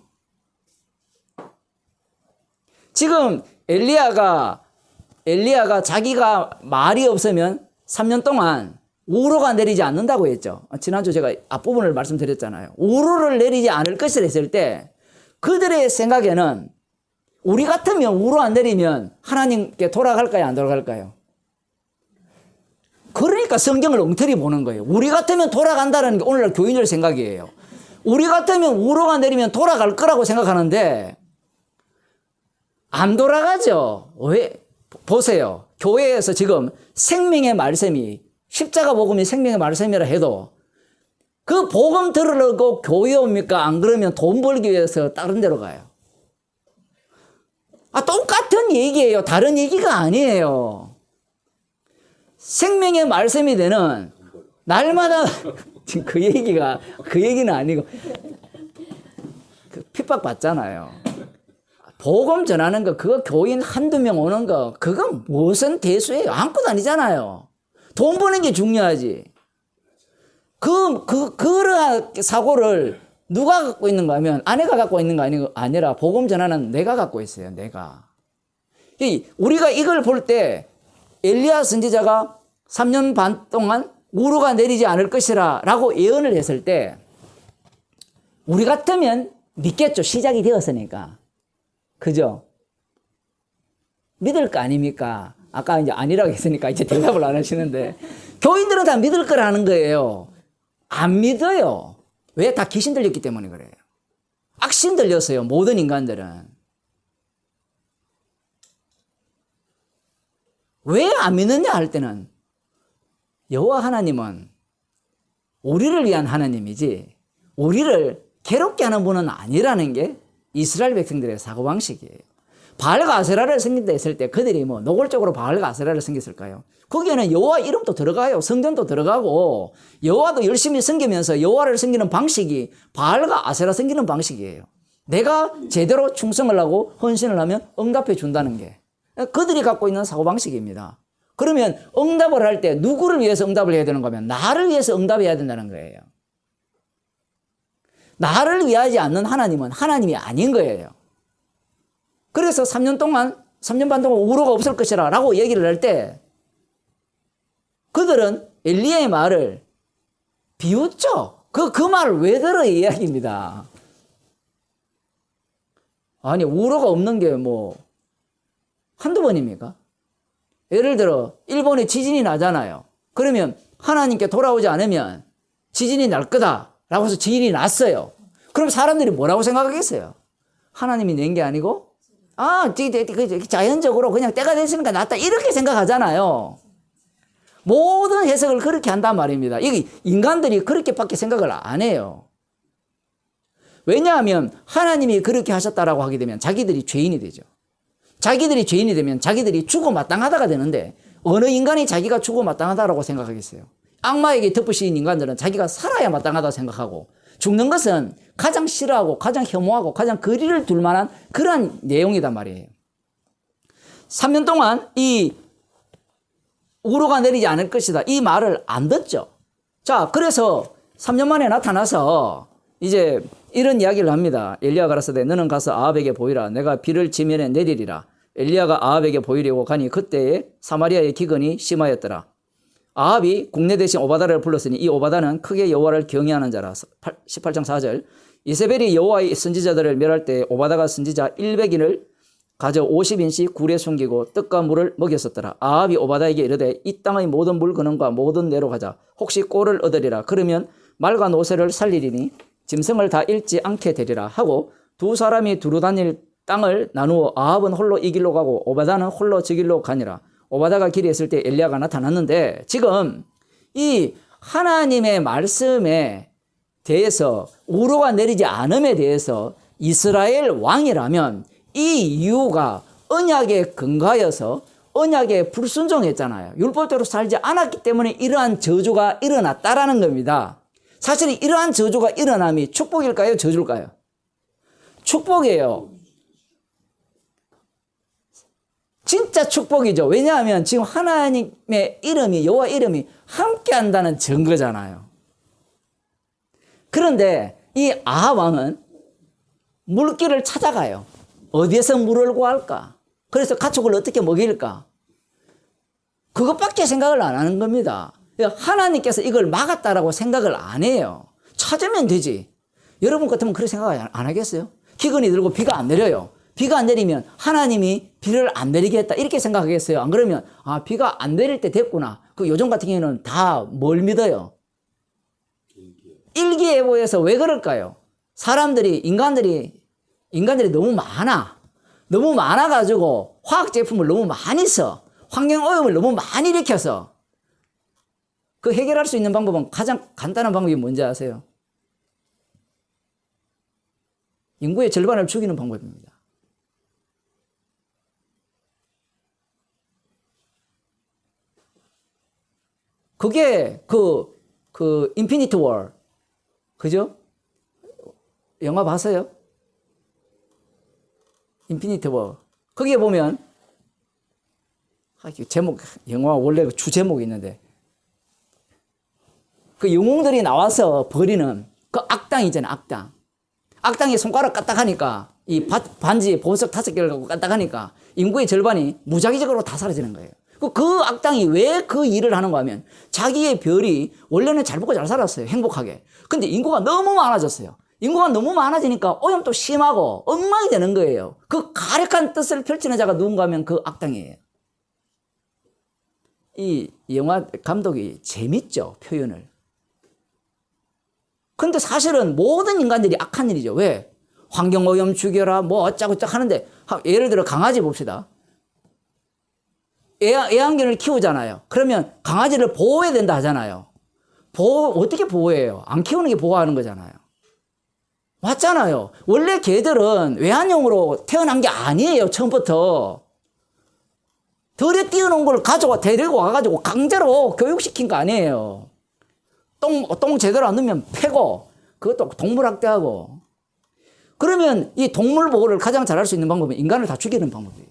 지금 엘리야가 자기가 말이 없으면 3년 동안 우로가 내리지 않는다고 했죠. 지난주 제가 앞부분을 말씀드렸잖아요. 우로를 내리지 않을 것이라 했을 때 그들의 생각에는 우리 같으면 우로 안 내리면 하나님께 돌아갈까요? 안 돌아갈까요? 그러니까 성경을 엉터리 보는 거예요. 우리 같으면 돌아간다는 게 오늘날 교인들 생각이에요. 우리 같으면 우로가 내리면 돌아갈 거라고 생각하는데 안 돌아가죠. 왜? 보세요. 교회에서 지금 생명의 말씀이 십자가 복음이 생명의 말씀이라 해도 그 복음 들으려고 교회 옵니까? 안 그러면 돈 벌기 위해서 다른 데로 가요. 똑같은 얘기예요. 다른 얘기가 아니에요. 생명의 말씀이 되는 날마다 지금 그 얘기는 아니고 핍박 받잖아요. 복음 전하는 거 그거 교인 한두 명 오는 거 그건 무슨 대수예요. 아무것도 아니잖아요. 돈 버는 게 중요하지. 그러한 사고를 누가 갖고 있는가 하면 아내가 갖고 있는 거 아니라 복음 전하는 내가 갖고 있어요. 내가. 우리가 이걸 볼 때 엘리야 선지자가 3년 반 동안 우로가 내리지 않을 것이라 라고 예언을 했을 때 우리 같으면 믿겠죠. 시작이 되었으니까. 그죠? 믿을 거 아닙니까? 아까 이제 아니라고 했으니까 이제 대답을 안 하시는데 교인들은 다 믿을 거라는 거예요. 안 믿어요. 왜? 다 귀신 들렸기 때문에 그래요. 악신 들렸어요. 모든 인간들은. 왜 안 믿느냐 할 때는 여호와 하나님은 우리를 위한 하나님이지 우리를 괴롭게 하는 분은 아니라는 게 이스라엘 백성들의 사고방식이에요. 바알과 아세라를 섬긴다 했을 때 그들이 뭐 노골적으로 바알과 아세라를 섬겼을까요? 거기에는 여호와 이름도 들어가요. 성전도 들어가고 여호와도 열심히 섬기면서 여호와를 섬기는 방식이 바알과 아세라 섬기는 방식이에요. 내가 제대로 충성을 하고 헌신을 하면 응답해 준다는 게 그들이 갖고 있는 사고방식입니다. 그러면 응답을 할 때 누구를 위해서 응답을 해야 되는 거면 나를 위해서 응답해야 된다는 거예요. 나를 위하지 않는 하나님은 하나님이 아닌 거예요. 그래서 3년 반 동안 우로가 없을 것이라 라고 얘기를 할 때 그들은 엘리야의 말을 비웃죠. 그 말을 왜 들어 이 이야기입니다. 아니 우로가 없는 게 뭐 한두 번입니까? 예를 들어 일본에 지진이 나잖아요. 그러면 하나님께 돌아오지 않으면 지진이 날 거다라고 해서 지진이 났어요. 그럼 사람들이 뭐라고 생각하겠어요? 하나님이 낸 게 아니고 자연적으로 그냥 때가 됐으니까 났다 이렇게 생각하잖아요. 모든 해석을 그렇게 한단 말입니다. 이게 인간들이 그렇게밖에 생각을 안 해요. 왜냐하면 하나님이 그렇게 하셨다라고 하게 되면 자기들이 죄인이 되죠. 자기들이 죄인이 되면 자기들이 죽어 마땅하다가 되는데 어느 인간이 자기가 죽어 마땅하다라고 생각하겠어요? 악마에게 덮으신 인간들은 자기가 살아야 마땅하다고 생각하고 죽는 것은 가장 싫어하고 가장 혐오하고 가장 거리를 둘 만한 그런 내용이단 말이에요. 3년 동안 이 우로가 내리지 않을 것이다. 이 말을 안 듣죠. 자, 그래서 3년 만에 나타나서 이제 이런 이야기를 합니다. 엘리야가 가라사대 너는 가서 아합에게 보이라. 내가 비를 지면에 내리리라. 엘리야가 아합에게 보이려고 가니 그때에 사마리아의 기근이 심하였더라. 아합이 국내 대신 오바다를 불렀으니 이 오바다는 크게 여호와를 경외하는 자라. 18장 4절. 이세벨이 여호와의 선지자들을 멸할 때 오바다가 선지자 100인을 가져 50인씩 굴에 숨기고 떡과 물을 먹였었더라. 아합이 오바다에게 이르되 이 땅의 모든 물건과 모든 내로 가자. 혹시 꼴을 얻으리라. 그러면 말과 노새를 살리리니 짐승을 다 잃지 않게 되리라 하고 두 사람이 두루 다닐 땅을 나누어 아합은 홀로 이 길로 가고 오바다는 홀로 저 길로 가니라. 오바다가 길에 있을 때 엘리야가 나타났는데 지금 이 하나님의 말씀에 대해서 우로가 내리지 않음에 대해서 이스라엘 왕이라면 이 이유가 언약에 근거하여서 언약에 불순종했잖아요. 율법대로 살지 않았기 때문에 이러한 저주가 일어났다라는 겁니다. 사실 이러한 저주가 일어남이 축복일까요? 저주일까요? 축복이에요. 진짜 축복이죠. 왜냐하면 지금 하나님의 이름이, 여호와 이름이 함께 한다는 증거잖아요. 그런데 이 아합 왕은 물길을 찾아가요. 어디에서 물을 구할까? 그래서 가축을 어떻게 먹일까? 그것밖에 생각을 안 하는 겁니다. 하나님께서 이걸 막았다라고 생각을 안 해요. 찾으면 되지. 여러분 같으면 그렇게 생각 안 하겠어요? 기근이 들고 비가 안 내려요. 비가 안 내리면 하나님이 비를 안 내리게 했다 이렇게 생각하겠어요? 안 그러면 비가 안 내릴 때 됐구나. 그 요즘 같은 경우에는 다 뭘 믿어요? 일기예보에서 왜 그럴까요? 사람들이 인간들이 너무 많아가지고 화학 제품을 너무 많이 써. 환경 오염을 너무 많이 일으켜서 그 해결할 수 있는 방법은 가장 간단한 방법이 뭔지 아세요? 인구의 절반을 죽이는 방법입니다. 그게 그 인피니티 워, 그죠? 영화 봤어요? 인피니티 워. 거기에 보면 제목, 영화 원래 주 제목이 있는데 그 영웅들이 나와서 버리는 그 악당이잖아요. 악당이 손가락 까딱하니까 이 반지 보석 5개를 갖고 까딱하니까 인구의 절반이 무작위적으로 다 사라지는 거예요. 그 악당이 왜 그 일을 하는가 하면 자기의 별이 원래는 잘 먹고 잘 살았어요. 행복하게. 근데 인구가 너무 많아졌어요. 인구가 너무 많아지니까 오염도 심하고 엉망이 되는 거예요. 그 가력한 뜻을 펼치는 자가 누군가 하면 그 악당이에요. 이 영화 감독이 재밌죠, 표현을. 근데 사실은 모든 인간들이 악한 일이죠. 왜? 환경오염 죽여라, 뭐 어쩌고저쩌고 하는데, 예를 들어 강아지 봅시다. 애완견을 키우잖아요. 그러면 강아지를 보호해야 된다 하잖아요. 어떻게 보호해요? 안 키우는 게 보호하는 거잖아요. 맞잖아요. 원래 개들은 외환용으로 태어난 게 아니에요, 처음부터. 덜에 띄워놓은 걸 데리고 와가지고 강제로 교육시킨 거 아니에요. 똥 제대로 안 넣으면 패고, 그것도 동물학대하고. 그러면 이 동물 보호를 가장 잘할 수 있는 방법은 인간을 다 죽이는 방법이에요.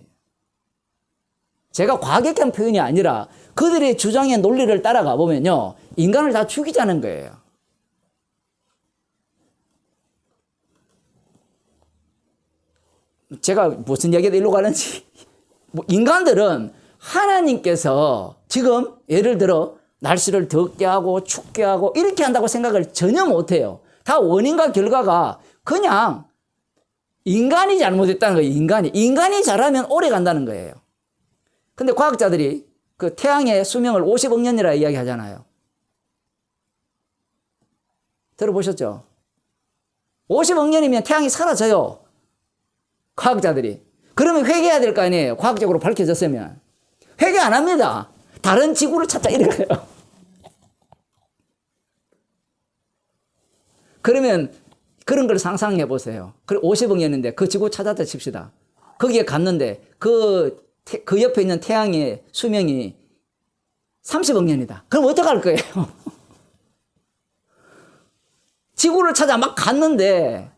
제가 과격한 표현이 아니라 그들의 주장의 논리를 따라가 보면요, 인간을 다 죽이자는 거예요. 제가 무슨 이야기가 일로 가는지. 인간들은 하나님께서 지금 예를 들어 날씨를 덥게 하고 춥게 하고 이렇게 한다고 생각을 전혀 못해요. 다 원인과 결과가 그냥 인간이 잘못했다는 거예요. 인간이 잘하면 오래 간다는 거예요. 근데 과학자들이 그 태양의 수명을 50억 년이라 이야기하잖아요. 들어보셨죠? 50억 년이면 태양이 사라져요. 과학자들이. 그러면 회개해야 될 거 아니에요. 과학적으로 밝혀졌으면. 회개 안 합니다. 다른 지구를 찾자 이래요. 그러면 그런 걸 상상해 보세요. 50억 년인데 그 지구 찾았다 칩시다. 거기에 갔는데 그 옆에 있는 태양의 수명이 30억 년이다. 그럼 어떡할 거예요? 지구를 찾아 막 갔는데,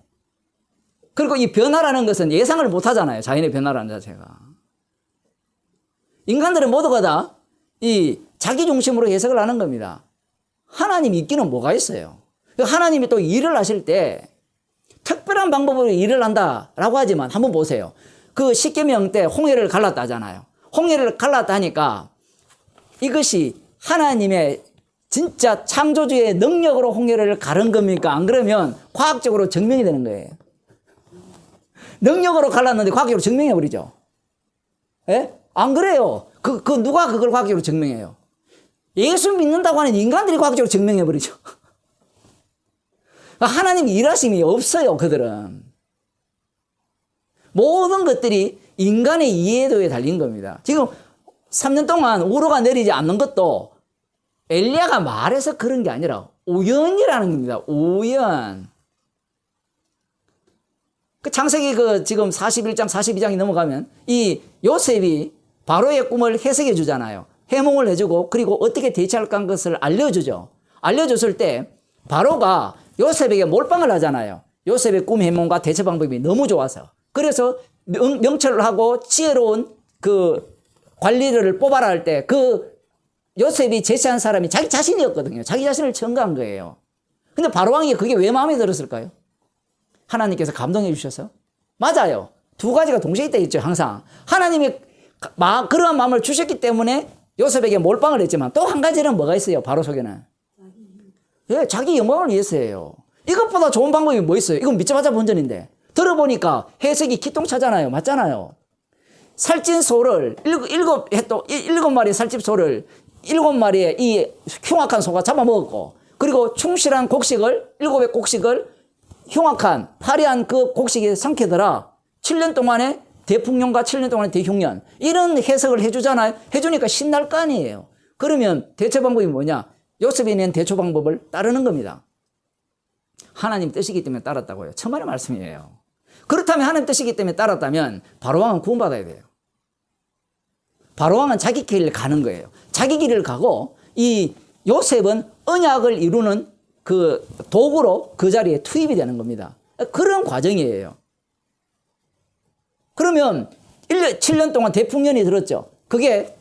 그리고 이 변화라는 것은 예상을 못 하잖아요. 자연의 변화라는 자체가. 인간들은 모두가 다 이 자기 중심으로 해석을 하는 겁니다. 하나님이 있기는 뭐가 있어요? 하나님이 또 일을 하실 때 특별한 방법으로 일을 한다라고 하지만 한번 보세요. 그 십계명 때 홍해를 갈랐다 하잖아요. 홍해를 갈랐다 하니까 이것이 하나님의 진짜 창조주의 능력으로 홍해를 가른 겁니까? 안 그러면 과학적으로 증명이 되는 거예요. 능력으로 갈랐는데 과학적으로 증명해버리죠. 예? 안 그래요. 누가 그걸 과학적으로 증명해요? 예수 믿는다고 하는 인간들이 과학적으로 증명해버리죠. 하나님 일하심이 없어요, 그들은. 모든 것들이 인간의 이해도에 달린 겁니다. 지금 3년 동안 우로가 내리지 않는 것도 엘리야가 말해서 그런 게 아니라 우연이라는 겁니다. 우연. 그 창세기 지금 41장, 42장이 넘어가면 이 요셉이 바로의 꿈을 해석해 주잖아요. 해몽을 해주고 그리고 어떻게 대처할까 하는 것을 알려주죠. 알려줬을 때 바로가 요셉에게 몰빵을 하잖아요. 요셉의 꿈 해몽과 대처 방법이 너무 좋아서. 그래서 명철을 하고 지혜로운 그 관리들을 뽑아라 할 때 그 요셉이 제시한 사람이 자기 자신이었거든요. 자기 자신을 청구한 거예요. 근데 바로 왕이 그게 왜 마음에 들었을까요? 하나님께서 감동해 주셔서? 맞아요. 두 가지가 동시에 있다 했죠, 항상. 하나님이 그러한 마음을 주셨기 때문에 요셉에게 몰빵을 했지만 또 한 가지는 뭐가 있어요, 바로 속에는? 예, 자기 영광을 위해서예요. 이것보다 좋은 방법이 뭐 있어요? 이건 믿자마자 본전인데. 들어보니까 해석이 기똥차잖아요. 맞잖아요. 살찐 소를, 일곱 마리의 살찐 소를 7마리의 이 흉악한 소가 잡아먹었고, 그리고 충실한 곡식을, 7의 곡식을 흉악한, 화려한 그 곡식이 삼키더라. 7년 동안에 대풍년과 7년 동안의 대흉년. 이런 해석을 해주잖아요. 해주니까 신날 거 아니에요. 그러면 대처 방법이 뭐냐? 요셉이 낸 대처 방법을 따르는 겁니다. 하나님 뜻이기 때문에 따랐다고요. 천만의 말씀이에요. 그렇다면 하나님 뜻이기 때문에 따랐다면 바로왕은 구원받아야 돼요. 바로왕은 자기 길을 가는 거예요. 자기 길을 가고 이 요셉은 언약을 이루는 그 도구로 그 자리에 투입이 되는 겁니다. 그런 과정이에요. 그러면 7년 동안 대풍년이 들었죠. 그게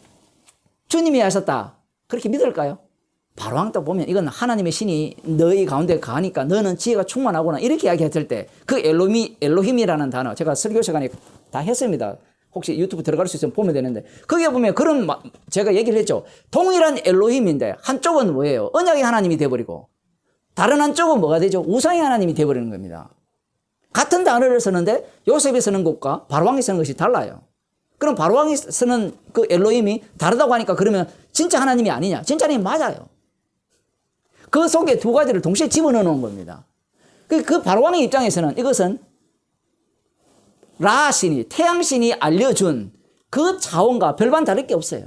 주님이 하셨다. 그렇게 믿을까요? 바로왕 또 보면 이건 하나님의 신이 너희 가운데 가니까 너는 지혜가 충만하구나 이렇게 이야기했을 때 그 엘로힘이라는 단어 제가 설교 시간에 다 했습니다. 혹시 유튜브 들어갈 수 있으면 보면 되는데 거기에 보면 그런 제가 얘기를 했죠. 동일한 엘로힘인데 한쪽은 뭐예요? 언약의 하나님이 돼버리고 다른 한쪽은 뭐가 되죠? 우상의 하나님이 돼버리는 겁니다. 같은 단어를 쓰는데 요셉이 쓰는 것과 바로왕이 쓰는 것이 달라요. 그럼 바로왕이 쓰는 그 엘로힘이 다르다고 하니까 그러면 진짜 하나님이 아니냐? 진짜 하나님 맞아요. 그 속에 두 가지를 동시에 집어넣어 놓은 겁니다. 그 바로왕의 입장에서는 이것은 라신이, 태양신이 알려준 그 자원과 별반 다를 게 없어요.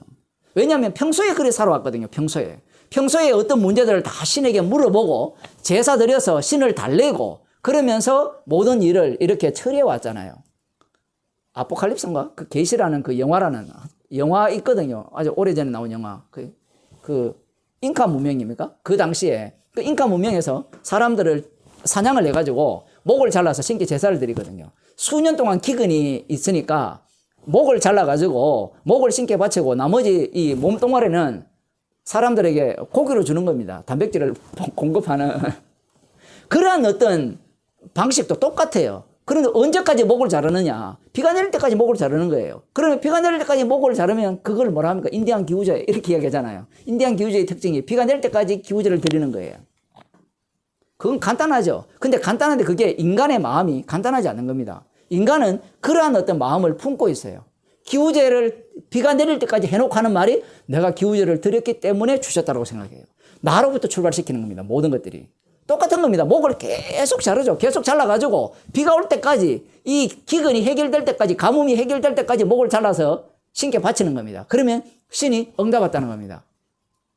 왜냐하면 평소에 그래 살아왔거든요. 평소에 어떤 문제들을 다 신에게 물어보고 제사 드려서 신을 달래고 그러면서 모든 일을 이렇게 처리해 왔잖아요. 아포칼립스인가? 그 계시라는 그 영화 있거든요. 아주 오래전에 나온 영화. 그 잉카 문명입니까? 그 당시에 그 잉카 문명에서 사람들을 사냥을 해가지고 목을 잘라서 신께 제사를 드리거든요. 수년 동안 기근이 있으니까 목을 잘라가지고 목을 신께 바치고 나머지 이 몸뚱아리는 사람들에게 고기로 주는 겁니다. 단백질을 공급하는 그러한 어떤 방식도 똑같아요. 그런데 언제까지 목을 자르느냐? 비가 내릴 때까지 목을 자르는 거예요. 그러면 비가 내릴 때까지 목을 자르면 그걸 뭐라 합니까? 인디안 기우제 이렇게 이야기하잖아요. 인디안 기우제의 특징이 비가 내릴 때까지 기우제를 드리는 거예요. 그건 간단하죠. 근데 간단한데 그게 인간의 마음이 간단하지 않은 겁니다. 인간은 그러한 어떤 마음을 품고 있어요. 기우제를 비가 내릴 때까지 해놓고 하는 말이 내가 기우제를 드렸기 때문에 주셨다고 생각해요. 나로부터 출발시키는 겁니다. 모든 것들이. 똑같은 겁니다. 목을 계속 자르죠. 계속 잘라가지고 비가 올 때까지 이 기근이 해결될 때까지 가뭄이 해결될 때까지 목을 잘라서 신께 바치는 겁니다. 그러면 신이 응답했다는 겁니다.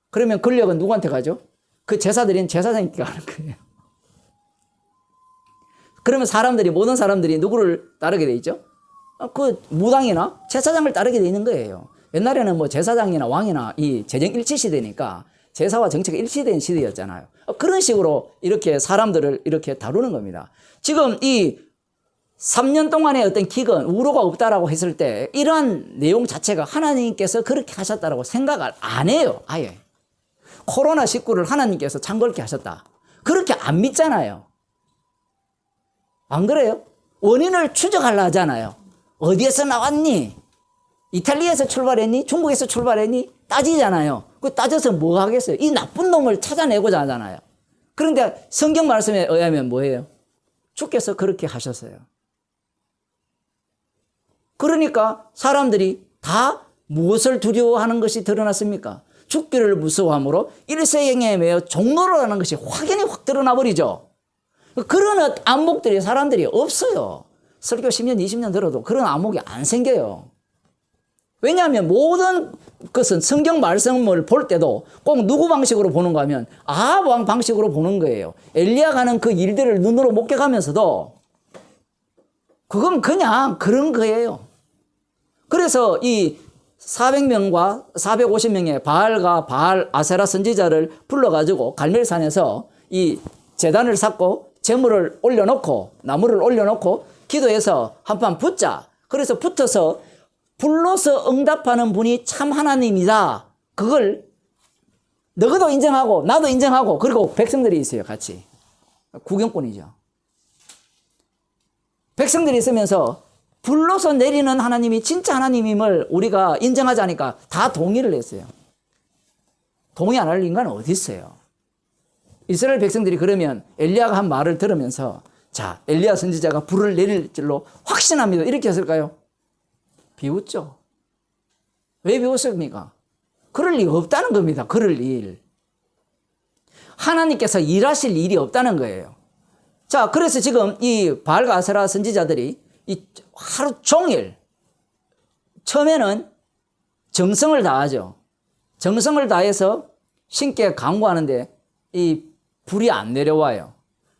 그러면 권력은 누구한테 가죠? 그 제사 드린 제사장님께 가는 거예요. 그러면 모든 사람들이 누구를 따르게 돼 있죠? 그 무당이나 제사장을 따르게 돼 있는 거예요. 옛날에는 뭐 제사장이나 왕이나 이 재정 일치 시대니까 제사와 정치가 일치된 시대였잖아요. 그런 식으로 이렇게 사람들을 이렇게 다루는 겁니다. 지금 이 3년 동안의 어떤 기근, 우로가 없다라고 했을 때 이러한 내용 자체가 하나님께서 그렇게 하셨다라고 생각을 안 해요. 아예. 코로나19를 하나님께서 창궐케 하셨다. 그렇게 안 믿잖아요. 안 그래요? 원인을 추적하려 하잖아요. 어디에서 나왔니? 이탈리아에서 출발했니? 중국에서 출발했니? 따지잖아요. 그 따져서 뭐 하겠어요? 이 나쁜 놈을 찾아내고자 하잖아요. 그런데 성경 말씀에 의하면 뭐예요? 주께서 그렇게 하셨어요. 그러니까 사람들이 다 무엇을 두려워하는 것이 드러났습니까? 죽기를 무서워함으로 일세행에 매여 종로라는 것이 확연히 확 드러나 버리죠. 그런 안목들이 사람들이 없어요. 설교 10년, 20년 들어도 그런 안목이 안 생겨요. 왜냐하면 모든 그것은 성경 말씀을 볼 때도 꼭 누구 방식으로 보는가 하면 아합 왕 방식으로 보는 거예요. 엘리야가 하는 그 일들을 눈으로 목격하면서도 그건 그냥 그런 거예요. 그래서 이 400명과 450명의 바알과 바알 아세라 선지자를 불러가지고 갈멜산에서 이 제단을 쌓고 재물을 올려놓고 나무를 올려놓고 기도해서 한판 붙자. 그래서 붙어서 불러서 응답하는 분이 참 하나님이다. 그걸 너희도 인정하고 나도 인정하고 그리고 백성들이 있어요. 같이. 구경꾼이죠. 백성들이 있으면서 불러서 내리는 하나님이 진짜 하나님임을 우리가 인정하자니까 다 동의를 했어요. 동의 안 할 인간은 어디 있어요? 이스라엘 백성들이 그러면 엘리야가 한 말을 들으면서 자, 엘리야 선지자가 불을 내릴 줄로 확신합니다. 이렇게 했을까요? 비웃죠. 왜 비웃습니까? 그럴 리 없다는 겁니다. 그럴 일. 하나님께서 일하실 일이 없다는 거예요. 자, 그래서 지금 이 바알과 아세라 선지자들이 이 하루 종일 처음에는 정성을 다하죠. 정성을 다해서 신께 간구하는데 이 불이 안 내려와요.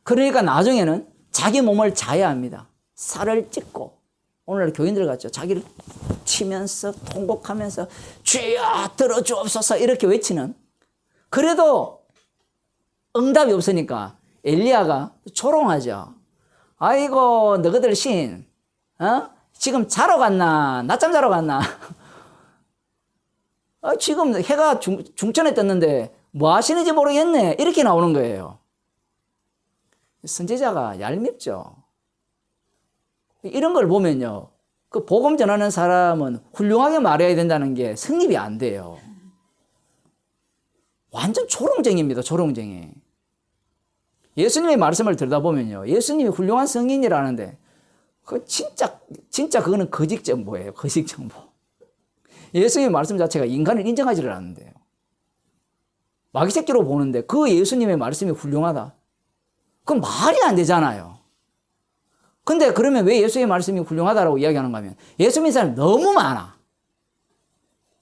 그러니까 나중에는 자기 몸을 자야 합니다. 살을 찢고 오늘 교인들 같죠. 자기를 치면서 통곡하면서 주여 들어주옵소서 이렇게 외치는. 그래도 응답이 없으니까 엘리야가 조롱하죠. 아이고 너희들 신 지금 자러 갔나? 낮잠 자러 갔나? 지금 해가 중천에 떴는데 뭐 하시는지 모르겠네. 이렇게 나오는 거예요. 선지자가 얄밉죠. 이런 걸 보면요. 그 복음 전하는 사람은 훌륭하게 말해야 된다는 게 성립이 안 돼요. 완전 조롱쟁이입니다. 조롱쟁이. 예수님의 말씀을 들여다보면요. 예수님이 훌륭한 성인이라는데 그 진짜 그거는 거짓 정보예요. 거짓 정보. 예수님의 말씀 자체가 인간을 인정하지를 않는데요. 마귀새끼로 보는데 그 예수님의 말씀이 훌륭하다. 그건 말이 안 되잖아요. 근데 그러면 왜 예수의 말씀이 훌륭하다라고 이야기하는가 하면 예수 믿는 사람이 너무 많아.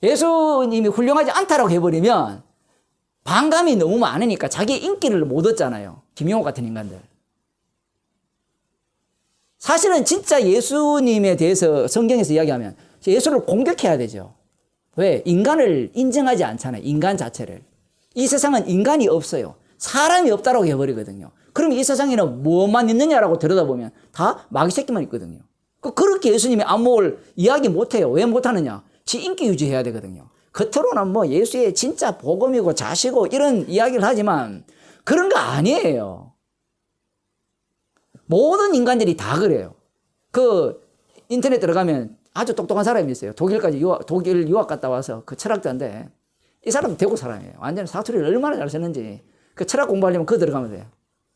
예수님이 훌륭하지 않다라고 해버리면 반감이 너무 많으니까 자기의 인기를 못 얻잖아요. 김용옥 같은 인간들. 사실은 진짜 예수님에 대해서 성경에서 이야기하면 예수를 공격해야 되죠. 왜? 인간을 인정하지 않잖아요. 인간 자체를. 이 세상은 인간이 없어요. 사람이 없다라고 해버리거든요. 그럼 이 세상에는 뭐만 있느냐라고 들여다보면 다 마귀 새끼만 있거든요. 그렇게 예수님의 안목을 이야기 못해요. 왜 못하느냐? 지 인기 유지해야 되거든요. 겉으로는 뭐 예수의 진짜 복음이고 자시고 이런 이야기를 하지만 그런 거 아니에요. 모든 인간들이 다 그래요. 그 인터넷 들어가면 아주 똑똑한 사람이 있어요. 독일 유학 갔다 와서 그 철학자인데 이 사람은 대구 사람이에요. 완전히 사투리를 얼마나 잘 쓰는지 그 철학 공부하려면 그거 들어가면 돼요.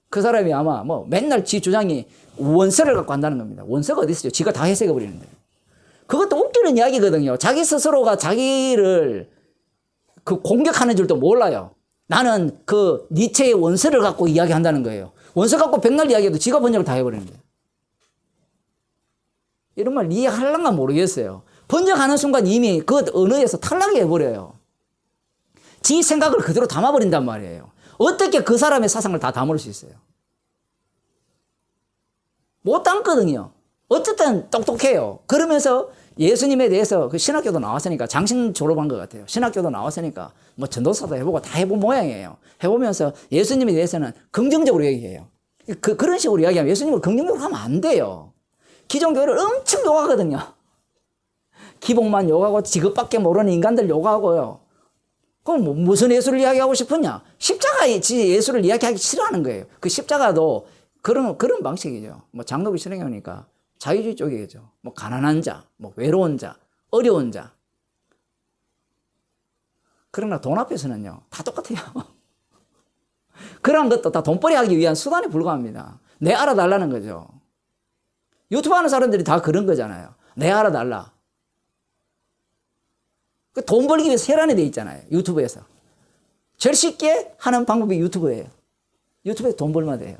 그 사람이 아마 뭐 맨날 지 주장이 원서를 갖고 한다는 겁니다. 원서가 어디 있어요? 지가 다 해석해 버리는데. 그것도 웃기는 이야기거든요. 자기 스스로가 자기를 그 공격하는 줄도 몰라요. 나는 그 니체의 원서를 갖고 이야기한다는 거예요. 원서 갖고 백날 이야기해도 지가 번역을 다 해버리는데. 이런 말 이해할란가 모르겠어요. 번역하는 순간 이미 그 언어에서 탈락이 해버려요. 지 생각을 그대로 담아버린단 말이에요. 어떻게 그 사람의 사상을 다 담을 수 있어요? 못 담거든요. 어쨌든 똑똑해요. 그러면서 예수님에 대해서 그 신학교도 나왔으니까 장신 졸업한 것 같아요. 신학교도 나왔으니까 뭐 전도사도 해보고 다 해본 모양이에요. 해보면서 예수님에 대해서는 긍정적으로 얘기해요. 그런 식으로 이야기하면 예수님을 긍정적으로 하면 안 돼요. 기존 교회를 엄청 욕하거든요. 기복만 욕하고 지극밖에 모르는 인간들 욕하고요. 그럼 뭐 무슨 예수를 이야기하고 싶으냐? 십자가 예수를 이야기하기 싫어하는 거예요. 그 십자가도 그런 방식이죠. 뭐 장로교 실행하니까 자유주의 쪽이겠죠. 뭐 가난한 자, 뭐 외로운 자, 어려운 자. 그러나 돈 앞에서는요, 다 똑같아요. 그런 것도 다 돈벌이 하기 위한 수단에 불과합니다. 내 알아달라는 거죠. 유튜브 하는 사람들이 다 그런 거잖아요. 내 알아달라. 그 돈 벌기 위해서 혈안이 돼 있잖아요. 유튜브에서. 제일 쉽게 하는 방법이 유튜브예요. 유튜브에서 돈 벌면 돼요.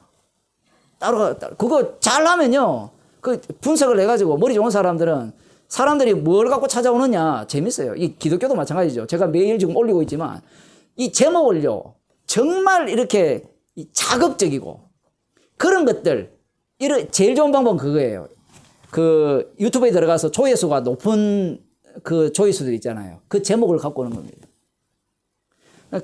그거 잘 하면요. 그 분석을 해가지고 머리 좋은 사람들은 사람들이 뭘 갖고 찾아오느냐. 재밌어요. 이 기독교도 마찬가지죠. 제가 매일 지금 올리고 있지만 이 제목을요. 정말 이렇게 자극적이고 그런 것들 제일 좋은 방법은 그거예요. 그 유튜브에 들어가서 조회수가 높은 그 조회수들 있잖아요. 그 제목을 갖고 오는 겁니다.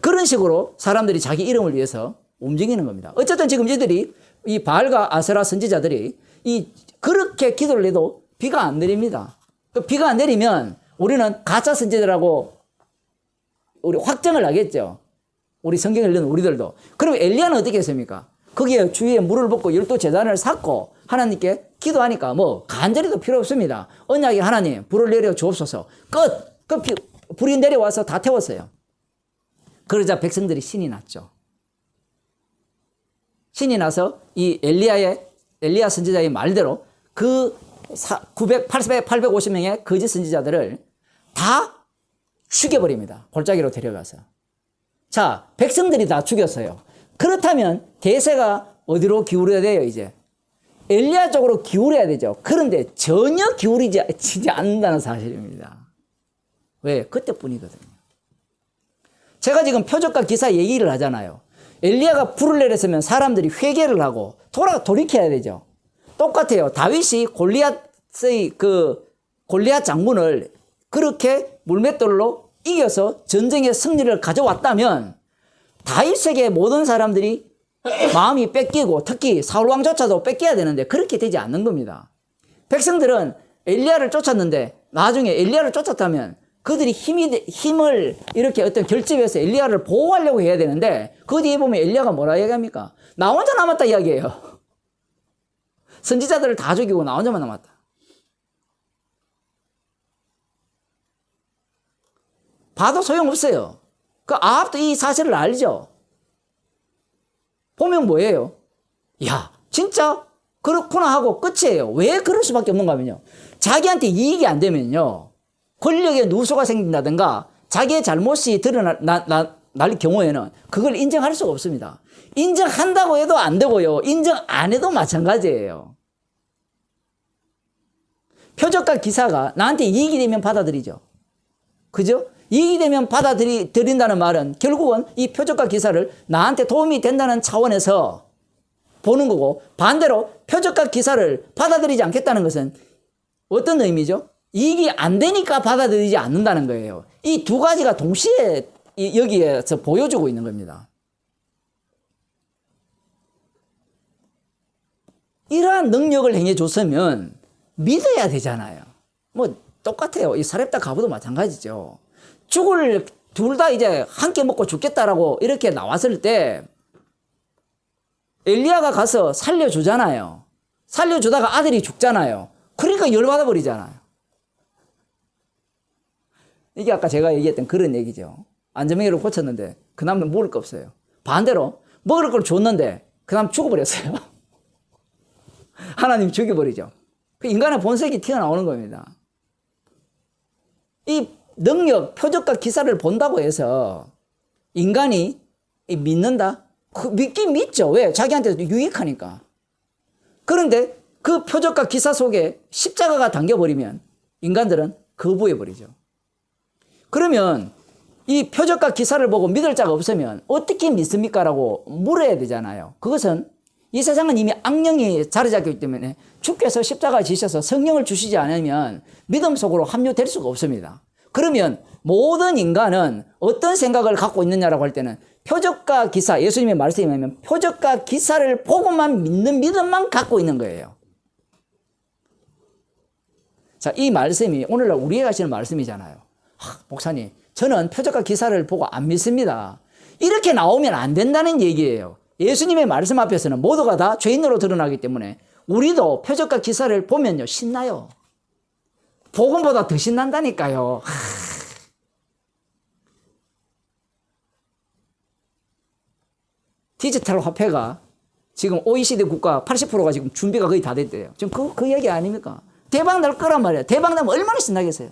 그런 식으로 사람들이 자기 이름을 위해서 움직이는 겁니다. 어쨌든 지금 이들이 이 바알과 아세라 선지자들이 그렇게 기도를 해도 비가 안 내립니다. 비가 안 내리면 우리는 가짜 선지자라고 우리 확정을 하겠죠. 우리 성경을 읽는 우리들도. 그럼 엘리야는 어떻게 했습니까? 거기에 주위에 물을 붓고 12제단을 샀고 하나님께 기도하니까 뭐 간절히도 필요 없습니다. 언약의 하나님 불을 내려 주옵소서. 끝. 불이 내려와서 다 태웠어요. 그러자 백성들이 신이 났죠. 신이 나서 이 엘리야 선지자의 말대로 그 850명의 거짓 선지자들을 다 죽여버립니다. 골짜기로 데려가서. 자, 백성들이 다 죽였어요. 그렇다면 대세가 어디로 기울여야 돼요, 이제? 엘리야 쪽으로 기울여야 되죠. 그런데 전혀 기울이지 않는다는 사실입니다. 왜? 그때뿐이거든요. 제가 지금 표적과 기사 얘기를 하잖아요. 엘리야가 불을 내렸으면 사람들이 회개를 하고 돌이켜야 되죠. 똑같아요. 다윗이 골리앗의 골리앗 장군을 그렇게 물맷돌로 이겨서 전쟁의 승리를 가져왔다면 다윗에게 모든 사람들이 마음이 뺏기고 특히 사울 왕조차도 뺏겨야 되는데 그렇게 되지 않는 겁니다. 백성들은 엘리야를 쫓았는데 나중에 엘리야를 쫓았다면 그들이 힘을 이렇게 어떤 결집해서 엘리야를 보호하려고 해야 되는데 그 뒤에 보면 엘리야가 뭐라 얘기합니까? 나 혼자 남았다 이야기해요. 선지자들을 다 죽이고 나 혼자만 남았다. 봐도 소용없어요. 그 아합도 이 사실을 알죠. 보면 뭐예요? 야, 진짜 그렇구나 하고 끝이에요. 왜 그럴 수밖에 없는가 하면요. 자기한테 이익이 안 되면요. 권력의 누수가 생긴다든가 자기의 잘못이 드러날 경우에는 그걸 인정할 수가 없습니다. 인정한다고 해도 안 되고요. 인정 안 해도 마찬가지예요. 표적과 기사가 나한테 이익이 되면 받아들이죠. 그죠? 이익이 되면 받아들인다는 말은 결국은 이 표적과 기사를 나한테 도움이 된다는 차원에서 보는 거고 반대로 표적과 기사를 받아들이지 않겠다는 것은 어떤 의미죠? 이익이 안 되니까 받아들이지 않는다는 거예요. 이 두 가지가 동시에 여기에서 보여주고 있는 겁니다. 이러한 능력을 행해줬으면 믿어야 되잖아요. 뭐 똑같아요. 이 사렙다 가부도 마찬가지죠. 둘 다 이제 함께 먹고 죽겠다라고 이렇게 나왔을 때 엘리야가 가서 살려주잖아요. 살려주다가 아들이 죽잖아요. 그러니까 열받아 버리잖아요. 이게 아까 제가 얘기했던 그런 얘기죠. 안전뱅이를 고쳤는데 그 남은 먹을 거 없어요. 반대로 먹을 걸 줬는데 그 남은 죽어버렸어요. 하나님 죽여버리죠. 그 인간의 본색이 튀어나오는 겁니다. 이 능력, 표적과 기사를 본다고 해서 인간이 믿는다? 믿긴 믿죠. 왜? 자기한테 유익하니까. 그런데 그 표적과 기사 속에 십자가가 담겨버리면 인간들은 거부해버리죠. 그러면 이 표적과 기사를 보고 믿을 자가 없으면 어떻게 믿습니까? 라고 물어야 되잖아요. 그것은 이 세상은 이미 악령이 자리 잡기 때문에 주께서 십자가 지셔서 성령을 주시지 않으면 믿음 속으로 합류될 수가 없습니다. 그러면 모든 인간은 어떤 생각을 갖고 있느냐라고 할 때는 표적과 기사, 예수님의 말씀에 의하면 표적과 기사를 보고만 믿는 믿음만 갖고 있는 거예요. 자, 이 말씀이 오늘날 우리에게 하시는 말씀이잖아요. 목사님, 저는 표적과 기사를 보고 안 믿습니다. 이렇게 나오면 안 된다는 얘기예요. 예수님의 말씀 앞에서는 모두가 다 죄인으로 드러나기 때문에 우리도 표적과 기사를 보면요, 신나요. 복음보다 더 신난다니까요. 디지털 화폐가 지금 OECD 국가 80%가 지금 준비가 거의 다 됐대요. 지금 그 얘기 아닙니까? 대박 날 거란 말이에요. 대박 나면 얼마나 신나겠어요.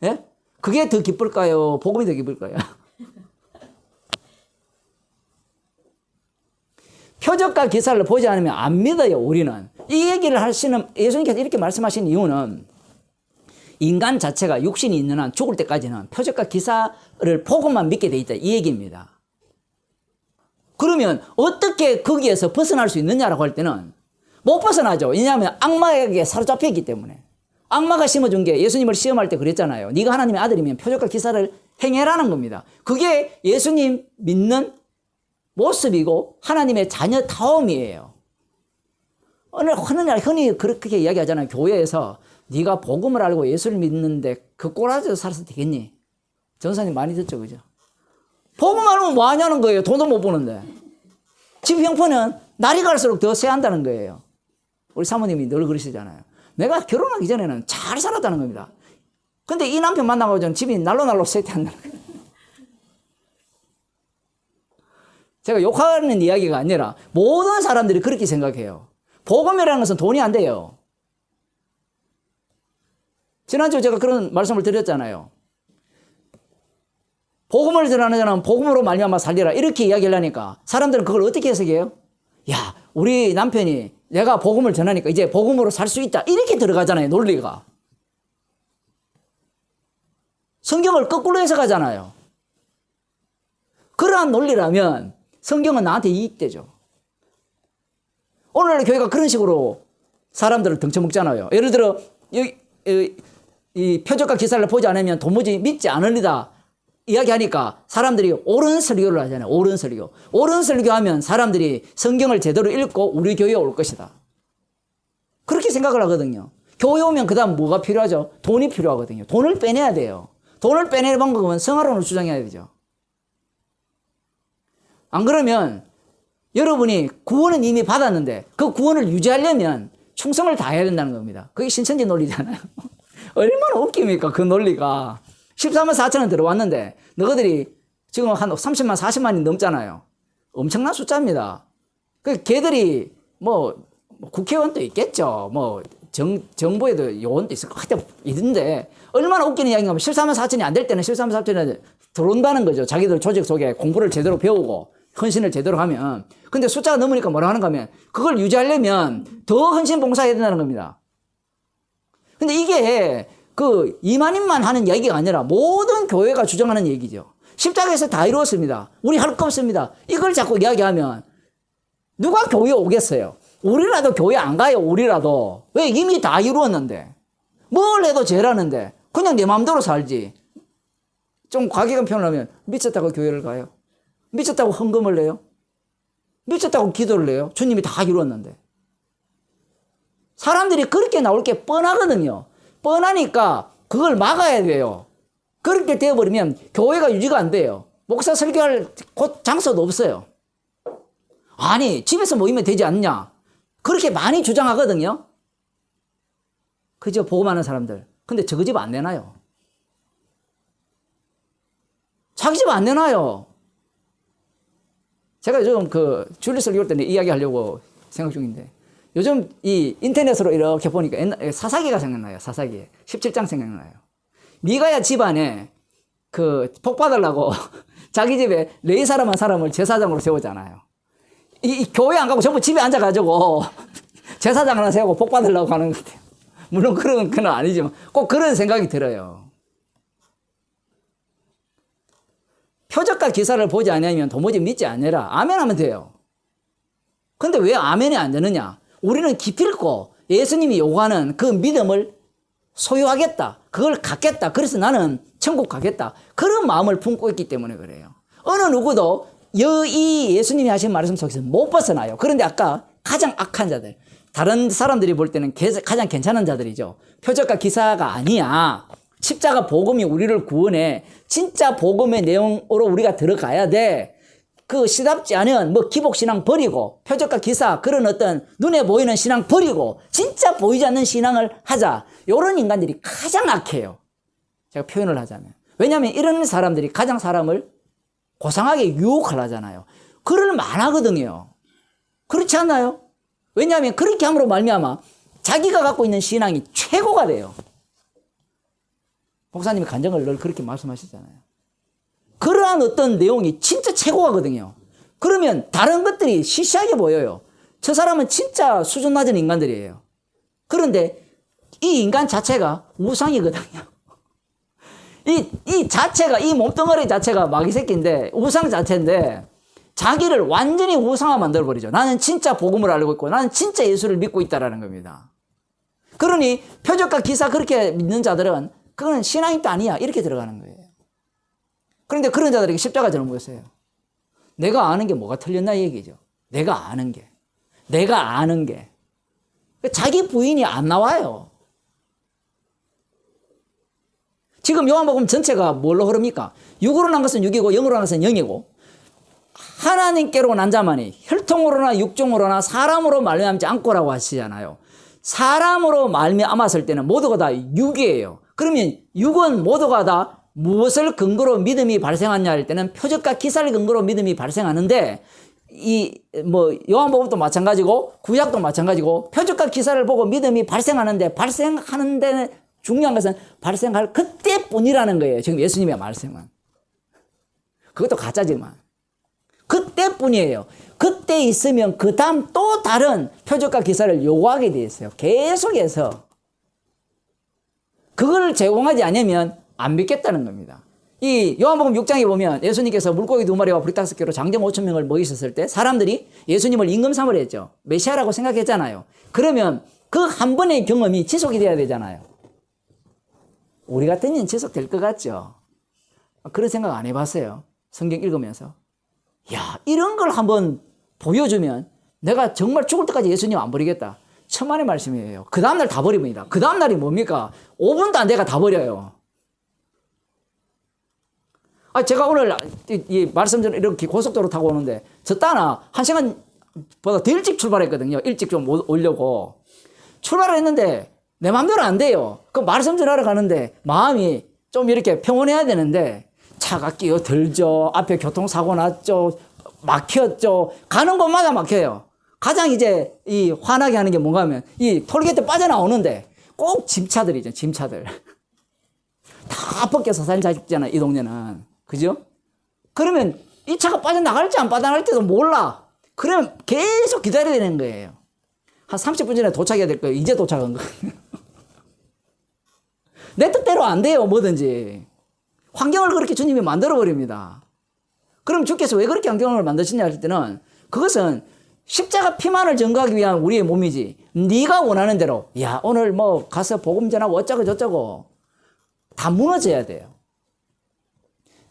예? 그게 더 기쁠까요? 복음이 더 기쁠까요? 표적과 기사를 보지 않으면 안 믿어요, 우리는. 이 얘기를 하시는, 예수님께서 이렇게 말씀하신 이유는 인간 자체가 육신이 있는 한 죽을 때까지는 표적과 기사를 보고만 믿게 돼 있다 이 얘기입니다. 그러면 어떻게 거기에서 벗어날 수 있느냐라고 할 때는 못 벗어나죠. 왜냐하면 악마에게 사로잡혀 있기 때문에. 악마가 심어준 게 예수님을 시험할 때 그랬잖아요. 네가 하나님의 아들이면 표적과 기사를 행해라는 겁니다. 그게 예수님 믿는 모습이고 하나님의 자녀다움이에요. 어느 날 흔히 그렇게 이야기하잖아요. 교회에서 네가 복음을 알고 예수를 믿는데 그 꼬라지로 살아서 되겠니? 전사님 많이 듣죠, 그죠? 복음 알면 뭐 하냐는 거예요. 돈도 못 버는데. 집 형편은 날이 갈수록 더 세한다는 거예요. 우리 사모님이 늘 그러시잖아요. 내가 결혼하기 전에는 잘 살았다는 겁니다. 근데 이 남편 만나고 전 집이 날로 쇠퇴한다는 거예요. 제가 욕하는 이야기가 아니라 모든 사람들이 그렇게 생각해요. 복음이라는 것은 돈이 안 돼요. 지난주에 제가 그런 말씀을 드렸잖아요. 복음을 전하는 자는 복음으로 말미암아 살리라 이렇게 이야기를 하니까 사람들은 그걸 어떻게 해석해요? 야, 우리 남편이 내가 복음을 전하니까 이제 복음으로 살 수 있다 이렇게 들어가잖아요. 논리가. 성경을 거꾸로 해석하잖아요. 그러한 논리라면 성경은 나한테 이익되죠. 오늘날 교회가 그런 식으로 사람들을 등쳐먹잖아요. 예를 들어 이 표적과 기사를 보지 않으면 도무지 믿지 않으리다 이야기하니까 사람들이 옳은 설교를 하잖아요. 옳은 설교. 옳은 설교하면 사람들이 성경을 제대로 읽고 우리 교회에 올 것이다. 그렇게 생각을 하거든요. 교회 오면 그 다음 뭐가 필요하죠? 돈이 필요하거든요. 돈을 빼내야 돼요. 돈을 빼내는 방법은 성화론을 주장해야 되죠. 안 그러면 여러분이 구원은 이미 받았는데 그 구원을 유지하려면 충성을 다해야 된다는 겁니다. 그게 신천지 논리잖아요. 얼마나 웃깁니까 그 논리가. 14만 4천원 들어왔는데 너희들이 지금 한 30만 40만이 넘잖아요. 엄청난 숫자입니다. 그 걔들이 뭐 국회의원도 있겠죠. 뭐 정부에도 요원도 있을 것 같아 있는데 얼마나 웃기는 이야기인가 하면 14만 4천이 안 될 때는 14만 4천이 들어온다는 거죠. 자기들 조직 속에 공부를 제대로 배우고 헌신을 제대로 하면. 근데 숫자가 넘으니까 뭐라 하는가 하면 그걸 유지하려면 더 헌신 봉사해야 된다는 겁니다. 근데 이게 그 이만인만 하는 얘기가 아니라 모든 교회가 주장하는 얘기죠. 십자가에서 다 이루었습니다. 우리 할 거 없습니다. 이걸 자꾸 이야기하면 누가 교회에 오겠어요? 우리라도 교회 안 가요. 우리라도. 왜? 이미 다 이루었는데. 뭘 해도 죄라는데 그냥 내 마음대로 살지. 좀 과격한 표현을 하면 미쳤다고 교회를 가요? 미쳤다고 헌금을 내요? 미쳤다고 기도를 내요? 주님이 다 이루었는데. 사람들이 그렇게 나올 게 뻔하거든요. 뻔하니까 그걸 막아야 돼요. 그렇게 되어버리면 교회가 유지가 안 돼요. 목사 설교할 곳 장소도 없어요. 아니 집에서 모이면 되지 않냐. 그렇게 많이 주장하거든요. 그죠? 복음하는 사람들. 근데 저거 집 안 내놔요. 자기 집 안 내놔요. 제가 요즘 그 줄리 설교할 때 이야기하려고 생각 중인데 요즘 이 인터넷으로 이렇게 보니까 옛날 사사기가 생각나요. 사사기 17장 생각나요. 미가야 집안에 그 복 받으려고 자기 집에 레위 사람 한 사람을 제사장으로 세우잖아요. 이 교회 안 가고 전부 집에 앉아가지고 제사장 하나 세우고 복 받으려고 하는 것 같아요. 물론 그런 건 아니지만 꼭 그런 생각이 들어요. 표적과 기사를 보지 않으면 도무지 믿지 않으라. 아멘 하면 돼요. 근데 왜 아멘이 안 되느냐? 우리는 기필코 예수님이 요구하는 그 믿음을 소유하겠다. 그걸 갖겠다. 그래서 나는 천국 가겠다. 그런 마음을 품고 있기 때문에 그래요. 어느 누구도 이 예수님이 하신 말씀 속에서 못 벗어나요. 그런데 아까 가장 악한 자들, 다른 사람들이 볼 때는 가장 괜찮은 자들이죠. 표적과 기사가 아니야. 십자가 복음이 우리를 구원해. 진짜 복음의 내용으로 우리가 들어가야 돼. 그 시답지 않은 뭐 기복신앙 버리고 표적과 기사 그런 어떤 눈에 보이는 신앙 버리고 진짜 보이지 않는 신앙을 하자. 이런 인간들이 가장 악해요. 제가 표현을 하자면. 왜냐하면 이런 사람들이 가장 사람을 고상하게 유혹하려잖아요. 그럴 만하거든요. 그렇지 않나요? 왜냐하면 그렇게 함으로 말미암아 자기가 갖고 있는 신앙이 최고가 돼요. 목사님이 간증을 늘 그렇게 말씀하시잖아요. 그러한 어떤 내용이 진짜 최고가거든요. 그러면 다른 것들이 시시하게 보여요. 저 사람은 진짜 수준 낮은 인간들이에요. 그런데 이 인간 자체가 우상이거든요. 이 자체가, 이 몸뚱어리 자체가 마귀 새끼인데, 우상 자체인데, 자기를 완전히 우상화 만들어버리죠. 나는 진짜 복음을 알고 있고, 나는 진짜 예수를 믿고 있다라는 겁니다. 그러니, 표적과 기사 그렇게 믿는 자들은, 그거는 신앙이 아니야. 이렇게 들어가는 거예요. 그런데 그런 자들에게 십자가 저는 뭐였어요? 내가 아는 게 뭐가 틀렸나 이 얘기죠. 내가 아는 게. 자기 부인이 안 나와요. 지금 요한복음 전체가 뭘로 흐릅니까? 육으로 난 것은 육이고 영으로 난 것은 영이고 하나님께로 난 자만이 혈통으로나 육종으로나 사람으로 말미암지 않고라고 하시잖아요. 사람으로 말미암았을 때는 모두가 다 육이에요. 그러면 육은 모두가 다 무엇을 근거로 믿음이 발생하냐 할 때는 표적과 기사를 근거로 믿음이 발생하는데 요한복음도 마찬가지고 구약도 마찬가지고 표적과 기사를 보고 믿음이 발생하는데 중요한 것은 발생할 그때뿐이라는 거예요. 지금 예수님의 말씀은. 그것도 가짜지만. 그때뿐이에요. 그때 있으면 그 다음 또 다른 표적과 기사를 요구하게 돼 있어요. 계속해서. 그걸 제공하지 않으면 안 믿겠다는 겁니다. 이 요한복음 6장에 보면 예수님께서 물고기 2마리와 불이 5개로 장정 5,000명을 먹이셨을 때 사람들이 예수님을 임금삼을 했죠. 메시아라고 생각했잖아요. 그러면 그 한 번의 경험이 지속이 돼야 되잖아요. 우리 같은 년 지속될 것 같죠? 그런 생각 안 해봤어요? 성경 읽으면서. 야, 이런 걸 한번 보여주면 내가 정말 죽을 때까지 예수님 안 버리겠다. 천만의 말씀이에요. 그 다음날 다 버립니다. 그 다음날이 뭡니까? 5분도 안 돼가 다 버려요. 제가 오늘 이 말씀처럼 이렇게 고속도로 타고 오는데 저 따나 1시간보다 더 일찍 출발했거든요. 일찍 좀 오려고. 출발을 했는데 내 마음대로 안 돼요. 그 말씀 전하러 가는데 마음이 좀 이렇게 평온해야 되는데 차가 끼어들죠. 앞에 교통사고 났죠. 막혔죠. 가는 곳마다 막혀요. 가장 이제 이 화나게 하는 게 뭔가 하면 이 톨게이트 빠져나오는데 꼭 짐차들이죠. 짐차들. 다 벗겨서 사진 잘 찍잖아요. 이 동네는. 그죠? 그러면 이 차가 빠져나갈지 안 빠져나갈지도 몰라. 그러면 계속 기다려야 되는 거예요. 한 30분 전에 도착해야 될 거예요. 이제 도착한 거예요. 내 뜻대로 안 돼요. 뭐든지. 환경을 그렇게 주님이 만들어버립니다. 그럼 주께서 왜 그렇게 환경을 만드시냐 할 때는 그것은 십자가 피만을 증거하기 위한 우리의 몸이지. 네가 원하는 대로 야 오늘 뭐 가서 복음 전하고 어쩌고 저쩌고 다 무너져야 돼요.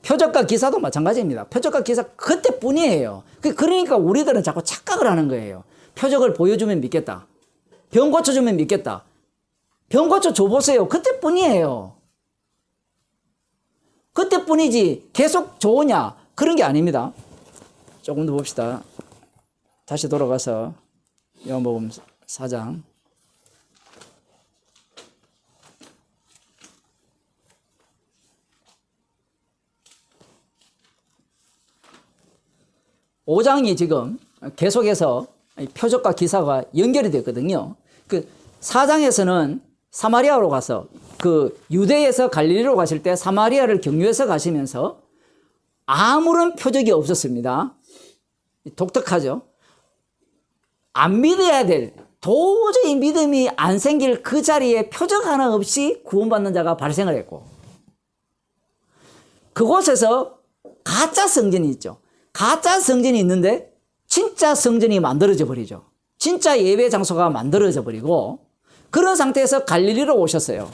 표적과 기사도 마찬가지입니다. 표적과 기사 그때뿐이에요. 그러니까 우리들은 자꾸 착각을 하는 거예요. 표적을 보여주면 믿겠다. 병 고쳐주면 믿겠다. 병 고쳐줘보세요. 그때뿐이에요. 그때뿐이지 계속 좋으냐 그런 게 아닙니다. 조금 더 봅시다. 다시 돌아가서 요한복음 4장 5장이 지금 계속해서 표적과 기사가 연결이 됐거든요. 그 4장에서는 사마리아로 가서 그 유대에서 갈릴리로 가실 때 사마리아를 경유해서 가시면서 아무런 표적이 없었습니다. 독특하죠. 안 믿어야 될 도저히 믿음이 안 생길 그 자리에 표적 하나 없이 구원받는 자가 발생을 했고 그곳에서 가짜 성전이 있죠. 가짜 성전이 있는데 진짜 성전이 만들어져 버리죠. 진짜 예배 장소가 만들어져 버리고 그런 상태에서 갈릴리로 오셨어요.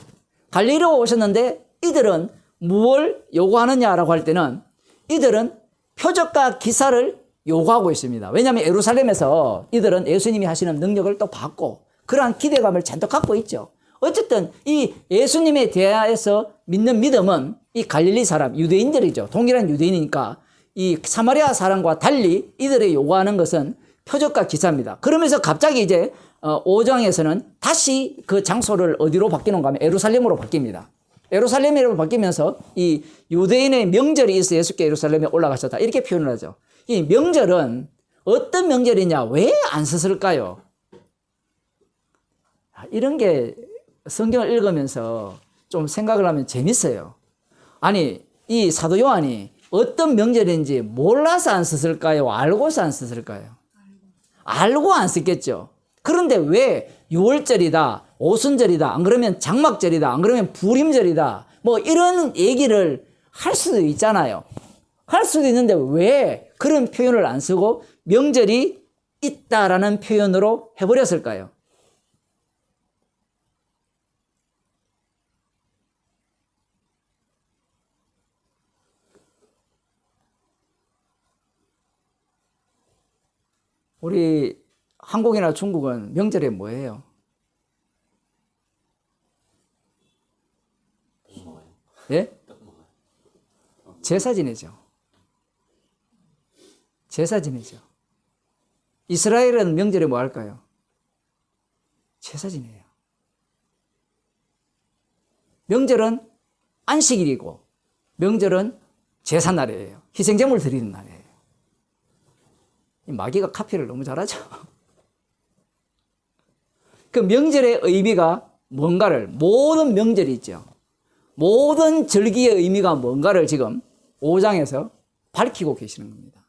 갈릴리로 오셨는데 이들은 무엇을 요구하느냐라고 할 때는 이들은 표적과 기사를 요구하고 있습니다. 왜냐하면 예루살렘에서 이들은 예수님이 하시는 능력을 또 받고 그러한 기대감을 잔뜩 갖고 있죠. 어쨌든 이 예수님에 대하여서 믿는 믿음은 이 갈릴리 사람, 유대인들이죠. 동일한 유대인이니까 이 사마리아 사람과 달리 이들이 요구하는 것은 표적과 기사입니다. 그러면서 갑자기 이제 5장에서는 다시 그 장소를 어디로 바뀌는가 하면 예루살렘으로 바뀝니다. 예루살렘으로 바뀌면서 이 유대인의 명절이 있어 예수께 예루살렘에 올라가셨다. 이렇게 표현을 하죠. 이 명절은 어떤 명절이냐? 왜 안 썼을까요? 이런 게 성경을 읽으면서 좀 생각을 하면 재밌어요. 아니, 이 사도 요한이 어떤 명절인지 몰라서 안 썼을까요? 알고서 안 썼을까요? 알고 안 썼겠죠. 그런데 왜 6월절이다, 오순절이다. 안 그러면 장막절이다. 안 그러면 부림절이다. 뭐 이런 얘기를 할 수도 있잖아요. 할 수도 있는데 왜 그런 표현을 안 쓰고 명절이 있다라는 표현으로 해버렸을까요? 우리 한국이나 중국은 명절에 뭐예요? 예? 제사 지내죠. 제사 지내죠. 이스라엘은 명절에 뭐 할까요? 제사 지내요. 명절은 안식일이고 명절은 제사날이에요. 희생제물 드리는 날이에요. 마귀가 카피를 너무 잘하죠. 그 명절의 의미가 뭔가를, 모든 명절이 있죠. 모든 절기의 의미가 뭔가를 지금 5장에서 밝히고 계시는 겁니다.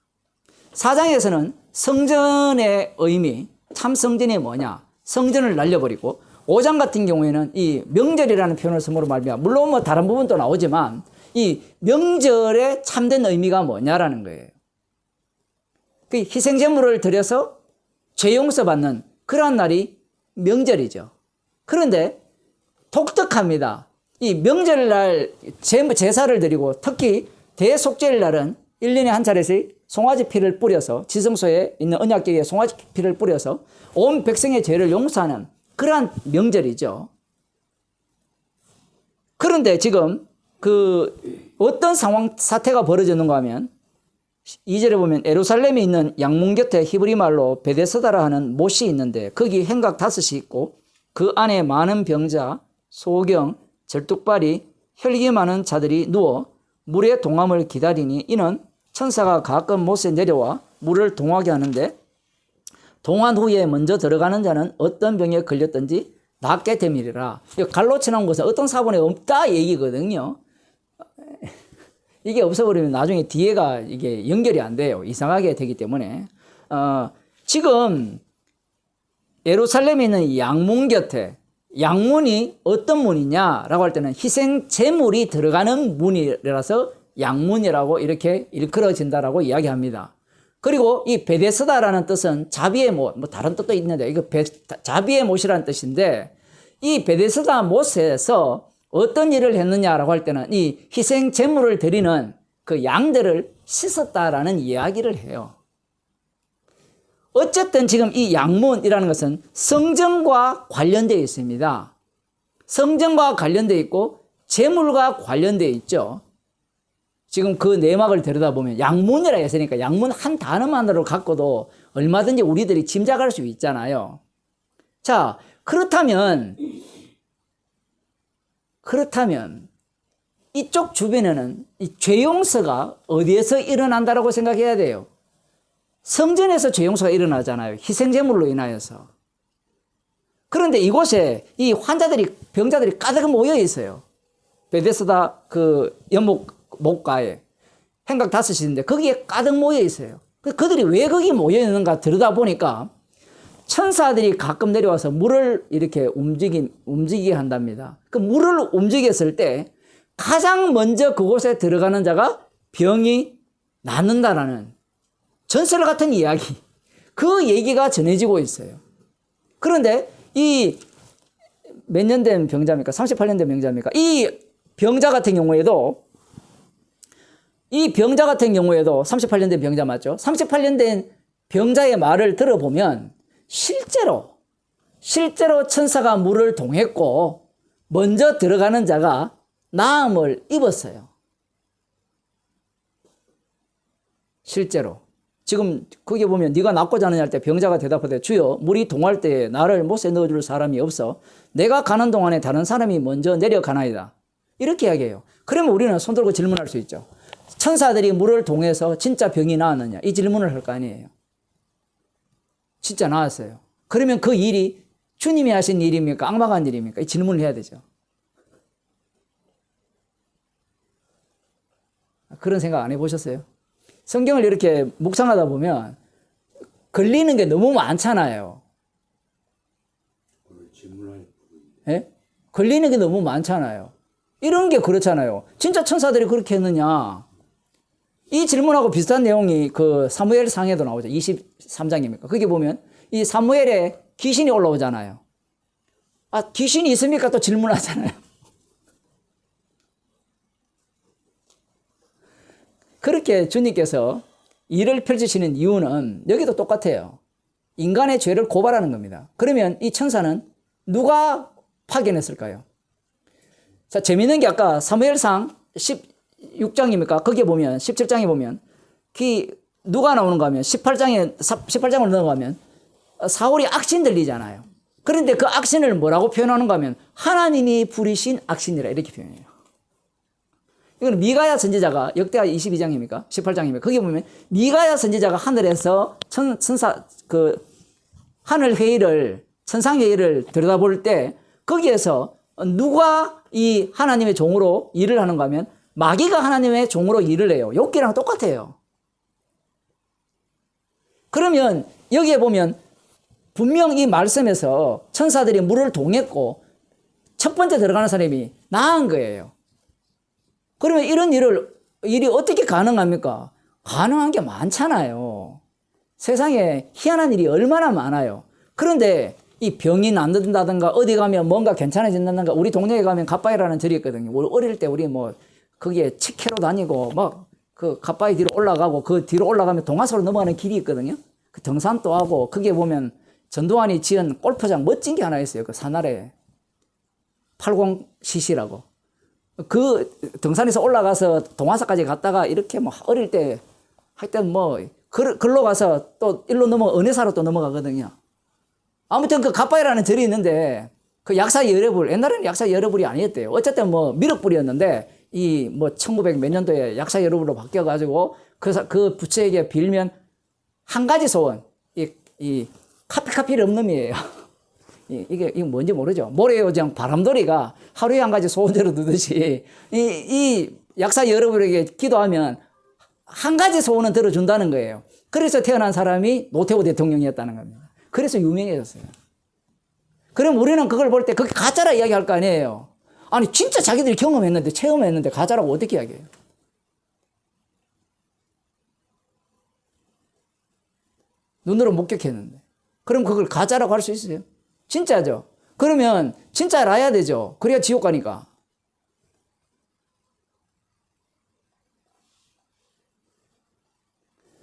4장에서는 성전의 의미, 참 성전이 뭐냐, 성전을 날려버리고, 5장 같은 경우에는 이 명절이라는 표현을 쓰므로 말미암아, 물론 뭐 다른 부분도 나오지만 이 명절의 참된 의미가 뭐냐라는 거예요. 그 희생제물을 드려서 죄 용서받는 그러한 날이 명절이죠. 그런데 독특합니다. 이 명절날 제사를 드리고 특히 대속죄일 날은 1년에 한 차례씩 송아지 피를 뿌려서, 지성소에 있는 언약궤에 송아지 피를 뿌려서 온 백성의 죄를 용서하는 그러한 명절이죠. 그런데 지금 어떤 사태가 벌어졌는가 하면 2절에 보면 예루살렘에 있는 양문 곁에 히브리 말로 베데스다라 하는 못이 있는데 거기 행각 5이 있고 그 안에 많은 병자, 소경, 절뚝발이, 혈기 많은 자들이 누워 물의 동함을 기다리니 이는 천사가 가끔 못에 내려와 물을 동하게 하는데 동한 후에 먼저 들어가는 자는 어떤 병에 걸렸든지 낫게 됨이리라. 갈로 쳐놓은 것은 어떤 사본에 없다 얘기거든요. 이게 없어버리면 나중에 뒤에가 이게 연결이 안 돼요. 이상하게 되기 때문에. 지금 예루살렘에 있는 양문 곁에, 양문이 어떤 문이냐라고 할 때는 희생 제물이 들어가는 문이라서 양문이라고 이렇게 일컬어진다라고 이야기합니다. 그리고 이 베데스다라는 뜻은 자비의 못, 뭐 다른 뜻도 있는데 이거 자비의 못이라는 뜻인데 이 베데스다 못에서 어떤 일을 했느냐라고 할 때는 이 희생 제물을 드리는 그 양들을 씻었다라는 이야기를 해요. 어쨌든 지금 이 양문이라는 것은 성전과 관련되어 있습니다. 성전과 관련되어 있고 제물과 관련되어 있죠. 지금 그 내막을 들여다보면 양문이라 했으니까 양문 한 단어만으로 갖고도 얼마든지 우리들이 짐작할 수 있잖아요. 자, 그렇다면 이쪽 주변에는 이 죄용서가 어디에서 일어난다라고 생각해야 돼요? 성전에서 죄용서가 일어나잖아요. 희생제물로 인하여서. 그런데 이곳에 이 병자들이 가득 모여 있어요. 베데스다 그 연못가에 행각 5인데 거기에 가득 모여 있어요. 그들이 왜 거기 모여 있는가 들여다보니까 천사들이 가끔 내려와서 물을 이렇게 움직이게 한답니다. 그 물을 움직였을 때 가장 먼저 그곳에 들어가는 자가 병이 낫는다라는 전설 같은 이야기, 그 얘기가 전해지고 있어요. 그런데 이 몇 년 된 병자입니까? 38년 된 병자입니까? 이 병자 같은 경우에도 38년 된 병자 맞죠? 38년 된 병자의 말을 들어보면 실제로 천사가 물을 동했고 먼저 들어가는 자가 나음을 입었어요. 실제로. 지금 거기 보면 네가 낫고자 하느냐 할 때 병자가 대답하되 주여 물이 동할 때에 나를 못에 넣어줄 사람이 없어 내가 가는 동안에 다른 사람이 먼저 내려가나이다. 이렇게 이야기해요. 그러면 우리는 손 들고 질문할 수 있죠. 천사들이 물을 동해서 진짜 병이 나았느냐? 이 질문을 할 거 아니에요. 진짜 나았어요. 그러면 그 일이 주님이 하신 일입니까? 악마가 한 일입니까? 이 질문을 해야 되죠. 그런 생각 안 해보셨어요? 성경을 이렇게 묵상하다 보면 걸리는 게 너무 많잖아요. 질문할 부분이 예? 걸리는 게 너무 많잖아요. 이런 게 그렇잖아요. 진짜 천사들이 그렇게 했느냐? 이 질문하고 비슷한 내용이 그 사무엘 상에도 나오죠. 23장입니까? 거기 보면 이 사무엘에 귀신이 올라오잖아요. 아, 귀신이 있습니까? 또 질문하잖아요. 그렇게 주님께서 일을 펼치시는 이유는 여기도 똑같아요. 인간의 죄를 고발하는 겁니다. 그러면 이 천사는 누가 파견했을까요? 자, 재미있는 게 아까 사무엘상 16장입니까? 거기에 보면 17장에 보면 누가 나오는가 하면 18장으로 넘어가면 사울이 악신 들리잖아요. 그런데 그 악신을 뭐라고 표현하는가 하면 하나님이 부리신 악신이라 이렇게 표현해요. 이건 미가야 선지자가 역대하 22장입니까? 18장입니까? 거기 보면 미가야 선지자가 하늘에서 하늘 회의를, 천상 회의를 들여다볼 때 거기에서 누가 이 하나님의 종으로 일을 하는가 하면 마귀가 하나님의 종으로 일을 해요. 욥기랑 똑같아요. 그러면 여기에 보면 분명 이 말씀에서 천사들이 물을 동했고 첫 번째 들어가는 사람이 나은 거예요. 그러면 이런 일이 어떻게 가능합니까? 가능한 게 많잖아요. 세상에 희한한 일이 얼마나 많아요. 그런데 이 병이 낫는다든가 어디 가면 뭔가 괜찮아진다든가 우리 동네에 가면 갓바위라는 절이 있거든요. 우리 어릴 때 우리 뭐 거기에 칙해로 다니고 막 그 갓바위 뒤로 올라가고 그 뒤로 올라가면 동화서로 넘어가는 길이 있거든요. 그 등산도 하고 거기에 보면 전두환이 지은 골프장 멋진 게 하나 있어요. 그 산아래 80cc라고. 그 등산에서 올라가서 동화사까지 갔다가 이렇게 뭐 어릴 때 하여튼 뭐 글로 가서 또 일로 은혜사로 또 넘어가거든요. 아무튼 그 갓바위라는 절이 있는데 그 약사 여러불, 옛날에는 약사 여러불이 아니었대요. 어쨌든 뭐 미륵불이었는데 이 뭐 1900 몇 년도에 약사 여러불로 바뀌어가지고 그 부처에게 빌면 한 가지 소원, 이 카피 럼럼이에요. 이게 뭔지 모르죠. 모래요정 바람돌이가 하루에 한 가지 소원대로 누듯이 이 약사 여러분에게 기도하면 한 가지 소원은 들어준다는 거예요. 그래서 태어난 사람이 노태우 대통령이었다는 겁니다. 그래서 유명해졌어요. 그럼 우리는 그걸 볼 때 그게 가짜라 이야기할 거 아니에요. 아니 진짜 자기들이 경험했는데 체험했는데 가짜라고 어떻게 이야기해요? 눈으로 목격했는데. 그럼 그걸 가짜라고 할 수 있어요? 진짜죠. 그러면 진짜라야 되죠. 그래야 지옥 가니까.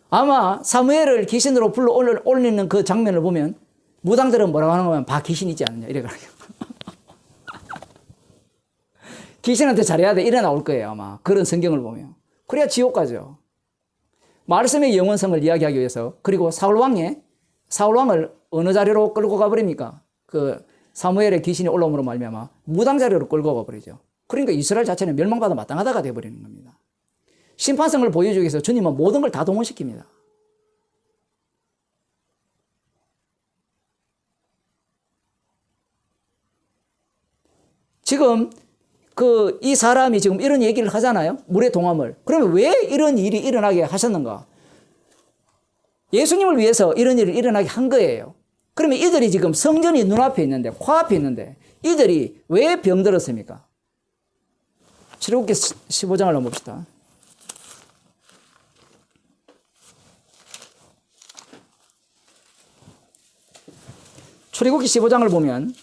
아마 사무엘을 귀신으로 불러 올리는 그 장면을 보면 무당들은 뭐라고 하는 거면 봐 귀신 있지 않느냐 이래가지고 귀신한테 잘해야 돼 이래 나올 거예요 아마 그런 성경을 보면. 그래야 지옥 가죠. 말씀의 영원성을 이야기하기 위해서. 그리고 사울왕을 어느 자리로 끌고 가버립니까? 그 사무엘의 귀신이 올라옴으로 말미암아 무당 자리로 끌고 가버리죠. 그러니까 이스라엘 자체는 멸망받아 마땅하다가 되어버리는 겁니다. 심판성을 보여주기 위해서 주님은 모든 걸 다 동원시킵니다. 지금 이 사람이 지금 이런 얘기를 하잖아요. 물의 동함을. 그러면 왜 이런 일이 일어나게 하셨는가? 예수님을 위해서 이런 일을 일어나게 한 거예요. 그러면 이들이 지금 성전이 눈앞에 있는데, 코앞에 있는데, 이들이 왜 병들었습니까? 출애굽기 15장을 한번 봅시다. 출애굽기 15장을 보면,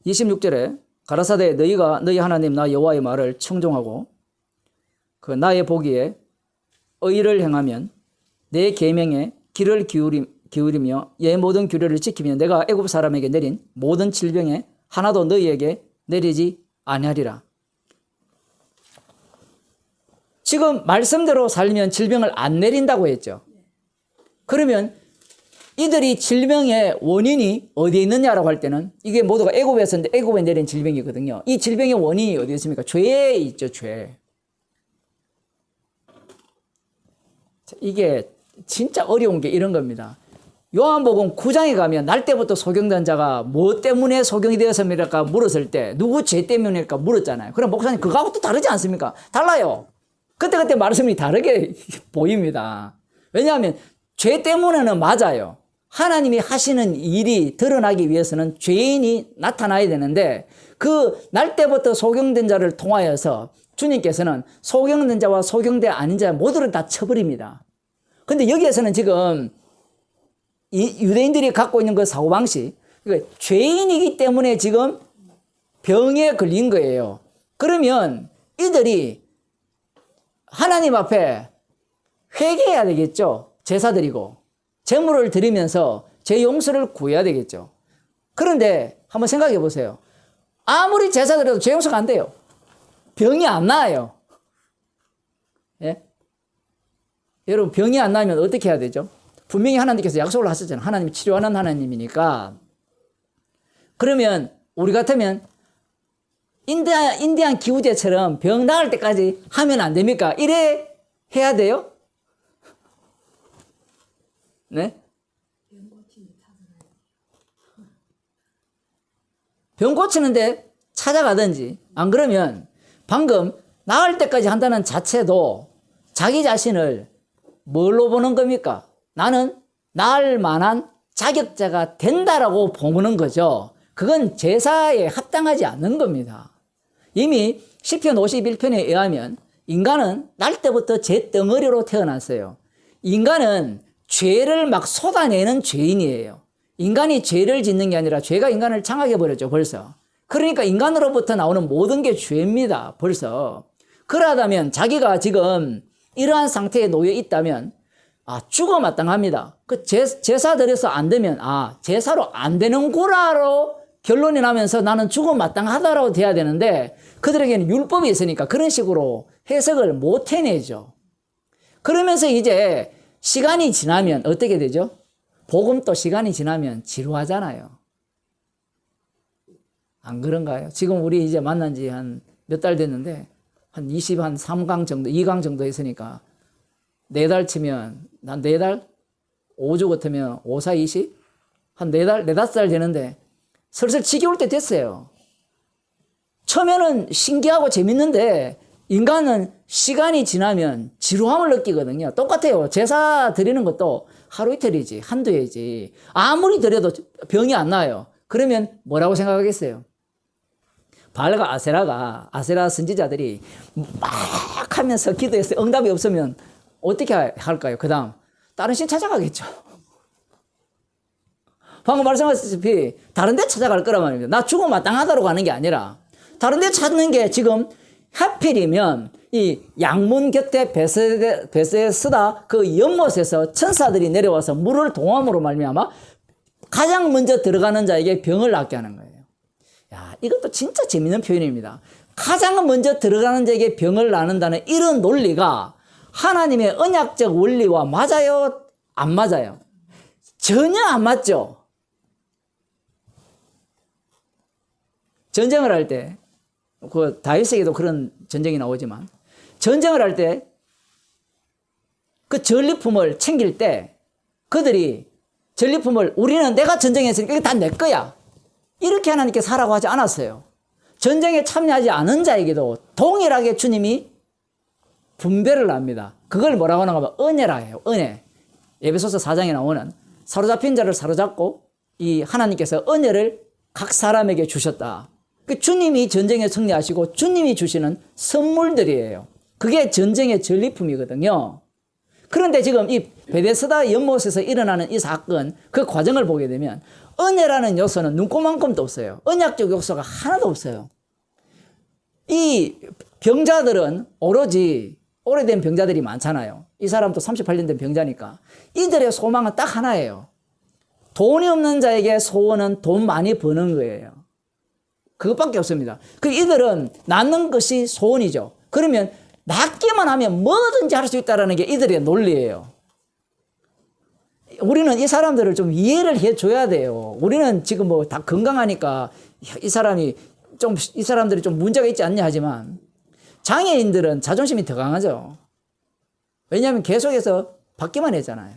26절에 가라사대 너희가 너희 하나님 나 여호와의 말을 청종하고 그 나의 보기에 의를 행하면 내 계명에 귀를 기울이며 예 모든 규례를 지키며 내가 애굽 사람에게 내린 모든 질병에 하나도 너희에게 내리지 아니하리라. 지금 말씀대로 살면 질병을 안 내린다고 했죠. 그러면 이들이 질병의 원인이 어디에 있느냐라고 할 때는 이게 모두가 애굽에서인데 애굽에 내린 질병이거든요. 이 질병의 원인이 어디에 있습니까? 죄에 있죠, 죄. 이게 진짜 어려운 게 이런 겁니다. 요한복음 9장에 가면 날 때부터 소경된 자가 뭐 때문에 소경이 되었습니까? 물었을 때 누구 죄 때문일까 물었잖아요. 그럼 목사님 그거하고 또 다르지 않습니까? 달라요. 그때그때 말씀이 다르게 보입니다. 왜냐하면 죄 때문에는 맞아요. 하나님이 하시는 일이 드러나기 위해서는 죄인이 나타나야 되는데 그 날 때부터 소경된 자를 통하여서 주님께서는 소경된 자와 소경된 아닌 자 모두를 다 쳐버립니다. 근데 여기에서는 지금 이 유대인들이 갖고 있는 그 사고방식, 그러니까 죄인이기 때문에 지금 병에 걸린 거예요. 그러면 이들이 하나님 앞에 회개해야 되겠죠. 제사 드리고 제물을 드리면서 제 용서를 구해야 되겠죠. 그런데 한번 생각해 보세요. 아무리 제사 드려도 죄 용서가 안 돼요. 병이 안 나아요. 예? 여러분, 병이 안 나면 어떻게 해야 되죠? 분명히 하나님께서 약속을 하셨잖아요. 하나님이 치료하는 하나님이니까. 그러면 우리 같으면 인디안 기후제처럼 병 나을 때까지 하면 안 됩니까? 이래 해야 돼요? 네? 병 고치는데 찾아가든지, 안 그러면 방금 나을 때까지 한다는 자체도 자기 자신을 뭘로 보는 겁니까? 나는 나을 만한 자격자가 된다라고 보는 거죠. 그건 제사에 합당하지 않는 겁니다. 이미 시편 51편에 의하면 인간은 날 때부터 죄 덩어리로 태어났어요. 인간은 죄를 막 쏟아내는 죄인이에요. 인간이 죄를 짓는 게 아니라 죄가 인간을 장악해버렸죠, 벌써. 그러니까 인간으로부터 나오는 모든 게 죄입니다, 벌써. 그러다면 자기가 지금 이러한 상태에 놓여 있다면 죽어 마땅합니다. 그 제사 드려서 안 되면 제사로 안 되는구나로 결론이 나면서 나는 죽어 마땅하다라고 돼야 되는데 그들에게는 율법이 있으니까 그런 식으로 해석을 못 해내죠. 그러면서 이제 시간이 지나면 어떻게 되죠? 복음도 시간이 지나면 지루하잖아요. 안 그런가요? 지금 우리 이제 만난 지 한 몇 달 됐는데 한 3강 정도, 2강 정도 했으니까 4달 치면 난 4달? 5주 같으면 5, 4, 20? 한 4달, 4, 5달 되는데 슬슬 지겨울 때 됐어요. 처음에는 신기하고 재밌는데 인간은 시간이 지나면 지루함을 느끼거든요. 똑같아요. 제사 드리는 것도 하루 이틀이지, 한두 해지. 아무리 드려도 병이 안 나요. 그러면 뭐라고 생각하겠어요? 바알과 아세라 선지자들이 막 하면서 기도해서 응답이 없으면 어떻게 할까요? 그 다음 다른 신 찾아가겠죠. 방금 말씀하셨다시피 다른 데 찾아갈 거란 말입니다. 나 죽어 마땅하다고 하는 게 아니라 다른 데 찾는 게 지금 하필이면 이 양문 곁에 베세스다 그 연못에서 천사들이 내려와서 물을 동함으로 말미암아 가장 먼저 들어가는 자에게 병을 낫게 하는 거예요. 야, 이것도 진짜 재밌는 표현입니다. 가장 먼저 들어가는 자에게 병을 나눈다는 이런 논리가 하나님의 언약적 원리와 맞아요? 안 맞아요? 전혀 안 맞죠? 전쟁을 할 때, 그 다윗에게도 그런 전쟁이 나오지만, 전쟁을 할 때, 그 전리품을 챙길 때, 그들이 전리품을 우리는 내가 전쟁했으니까 이게 다 내 거야. 이렇게 하나님께서 하라고 하지 않았어요. 전쟁에 참여하지 않은 자에게도 동일하게 주님이 분배를 합니다. 그걸 뭐라고 하는가 하면 은혜라 해요. 은혜. 에베소서 4장에 나오는 사로잡힌 자를 사로잡고 이 하나님께서 은혜를 각 사람에게 주셨다. 그 주님이 전쟁에 승리하시고 주님이 주시는 선물들이에요. 그게 전쟁의 전리품이거든요. 그런데 지금 이 베데스다 연못에서 일어나는 이 사건, 그 과정을 보게 되면 은혜라는 요소는 눈꼽만큼도 없어요. 언약적 요소가 하나도 없어요. 이 병자들은 오로지 오래된 병자들이 많잖아요. 이 사람도 38년 된 병자니까. 이들의 소망은 딱 하나예요. 돈이 없는 자에게 소원은 돈 많이 버는 거예요. 그것밖에 없습니다. 그 이들은 낳는 것이 소원이죠. 그러면 낳기만 하면 뭐든지 할 수 있다는 게 이들의 논리예요. 우리는 이 사람들을 좀 이해를 해줘야 돼요. 우리는 지금 뭐 다 건강하니까 이 사람들이 좀 문제가 있지 않냐 하지만 장애인들은 자존심이 더 강하죠. 왜냐하면 계속해서 받기만 했잖아요.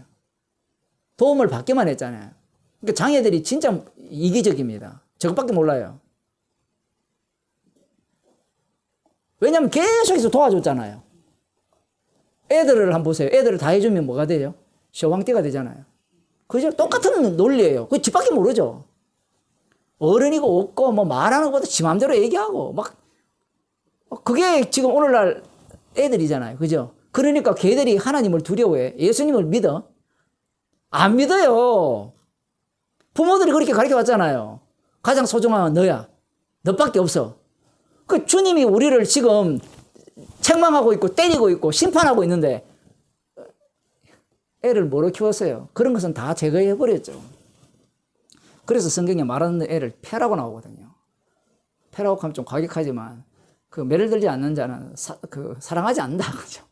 도움을 받기만 했잖아요. 그러니까 장애들이 진짜 이기적입니다. 저것밖에 몰라요. 왜냐하면 계속해서 도와줬잖아요. 애들을 한번 보세요. 애들을 다 해주면 뭐가 돼요? 쇼왕띠가 되잖아요. 그죠? 똑같은 논리예요. 그 집 밖에 모르죠. 어른이고 없고 뭐 말하는 것도 지 맘대로 얘기하고 막 그게 지금 오늘날 애들이잖아요. 그죠? 그러니까 걔들이 하나님을 두려워해. 예수님을 믿어? 안 믿어요. 부모들이 그렇게 가르쳐 왔잖아요. 가장 소중한 건 너야. 너밖에 없어. 그 주님이 우리를 지금 책망하고 있고 때리고 있고 심판하고 있는데 애를 뭐로 키웠어요? 그런 것은 다 제거해버렸죠. 그래서 성경에 말하는 애를 패라고 나오거든요. 패라고 하면 좀 과격하지만 그 매를 들지 않는 자는 사랑하지 않는다. 그죠?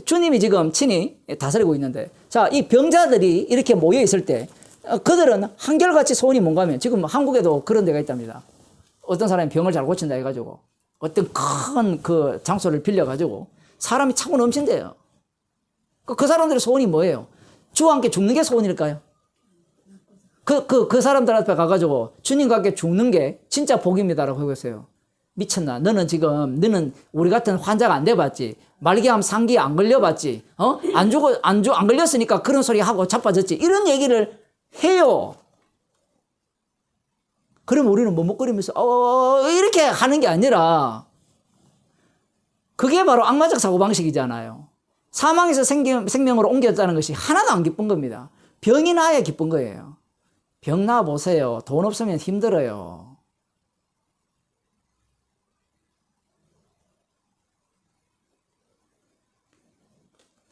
주님이 지금 친히 다스리고 있는데, 자, 이 병자들이 이렇게 모여 있을 때, 그들은 한결같이 소원이 뭔가 하면, 지금 한국에도 그런 데가 있답니다. 어떤 사람이 병을 잘 고친다 해가지고, 어떤 큰 그 장소를 빌려가지고, 사람이 차고 넘친대요. 그 사람들의 소원이 뭐예요? 주와 함께 죽는 게 소원일까요? 그 사람들 앞에 가가지고, 주님과 함께 죽는 게 진짜 복입니다라고 하고 있어요. 미쳤나? 너는 우리 같은 환자가 안 돼봤지. 말기암 상기에 안 걸려봤지. 안 걸렸으니까 그런 소리 하고 자빠졌지. 이런 얘기를 해요. 그럼 우리는 머뭇거리면서, 이렇게 하는 게 아니라, 그게 바로 악마적 사고방식이잖아요. 사망에서 생명으로 옮겼다는 것이 하나도 안 기쁜 겁니다. 병이 나야 기쁜 거예요. 병 나보세요. 돈 없으면 힘들어요.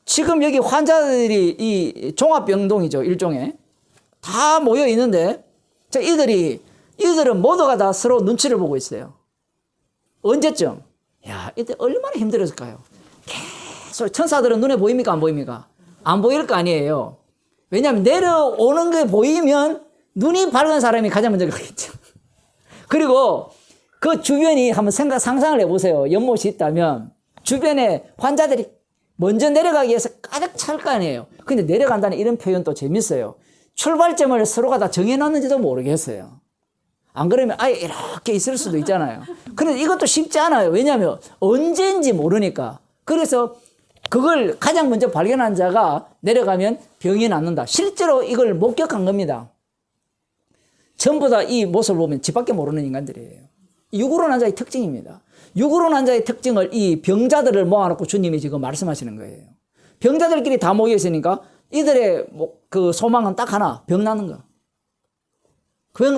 지금 여기 환자들이 이 종합병동이죠. 일종의. 다 모여 있는데, 이들은 모두가 다 서로 눈치를 보고 있어요. 언제쯤? 야, 이때 얼마나 힘들었을까요? 계속 천사들은 눈에 보입니까? 안 보입니까? 안 보일 거 아니에요. 왜냐하면 내려오는 게 보이면 눈이 밝은 사람이 가장 먼저 가겠죠. 그리고 그 주변이 한번 상상을 해보세요. 연못이 있다면 주변에 환자들이 먼저 내려가기 위해서 가득 찰 거 아니에요. 근데 내려간다는 이런 표현도 재밌어요. 출발점을 서로가 다 정해놨는지도 모르겠어요. 안 그러면 아예 이렇게 있을 수도 있잖아요. 그런데 이것도 쉽지 않아요. 왜냐하면 언제인지 모르니까. 그래서 그걸 가장 먼저 발견한 자가 내려가면 병이 낫는다. 실제로 이걸 목격한 겁니다. 전부 다 이 모습을 보면 집 밖에 모르는 인간들이에요. 육으로 난 자의 특징입니다. 육으로 난 자의 특징을 이 병자들을 모아놓고 주님이 지금 말씀하시는 거예요. 병자들끼리 다 모여 있으니까 이들의 그 소망은 딱 하나, 병 낫는 거.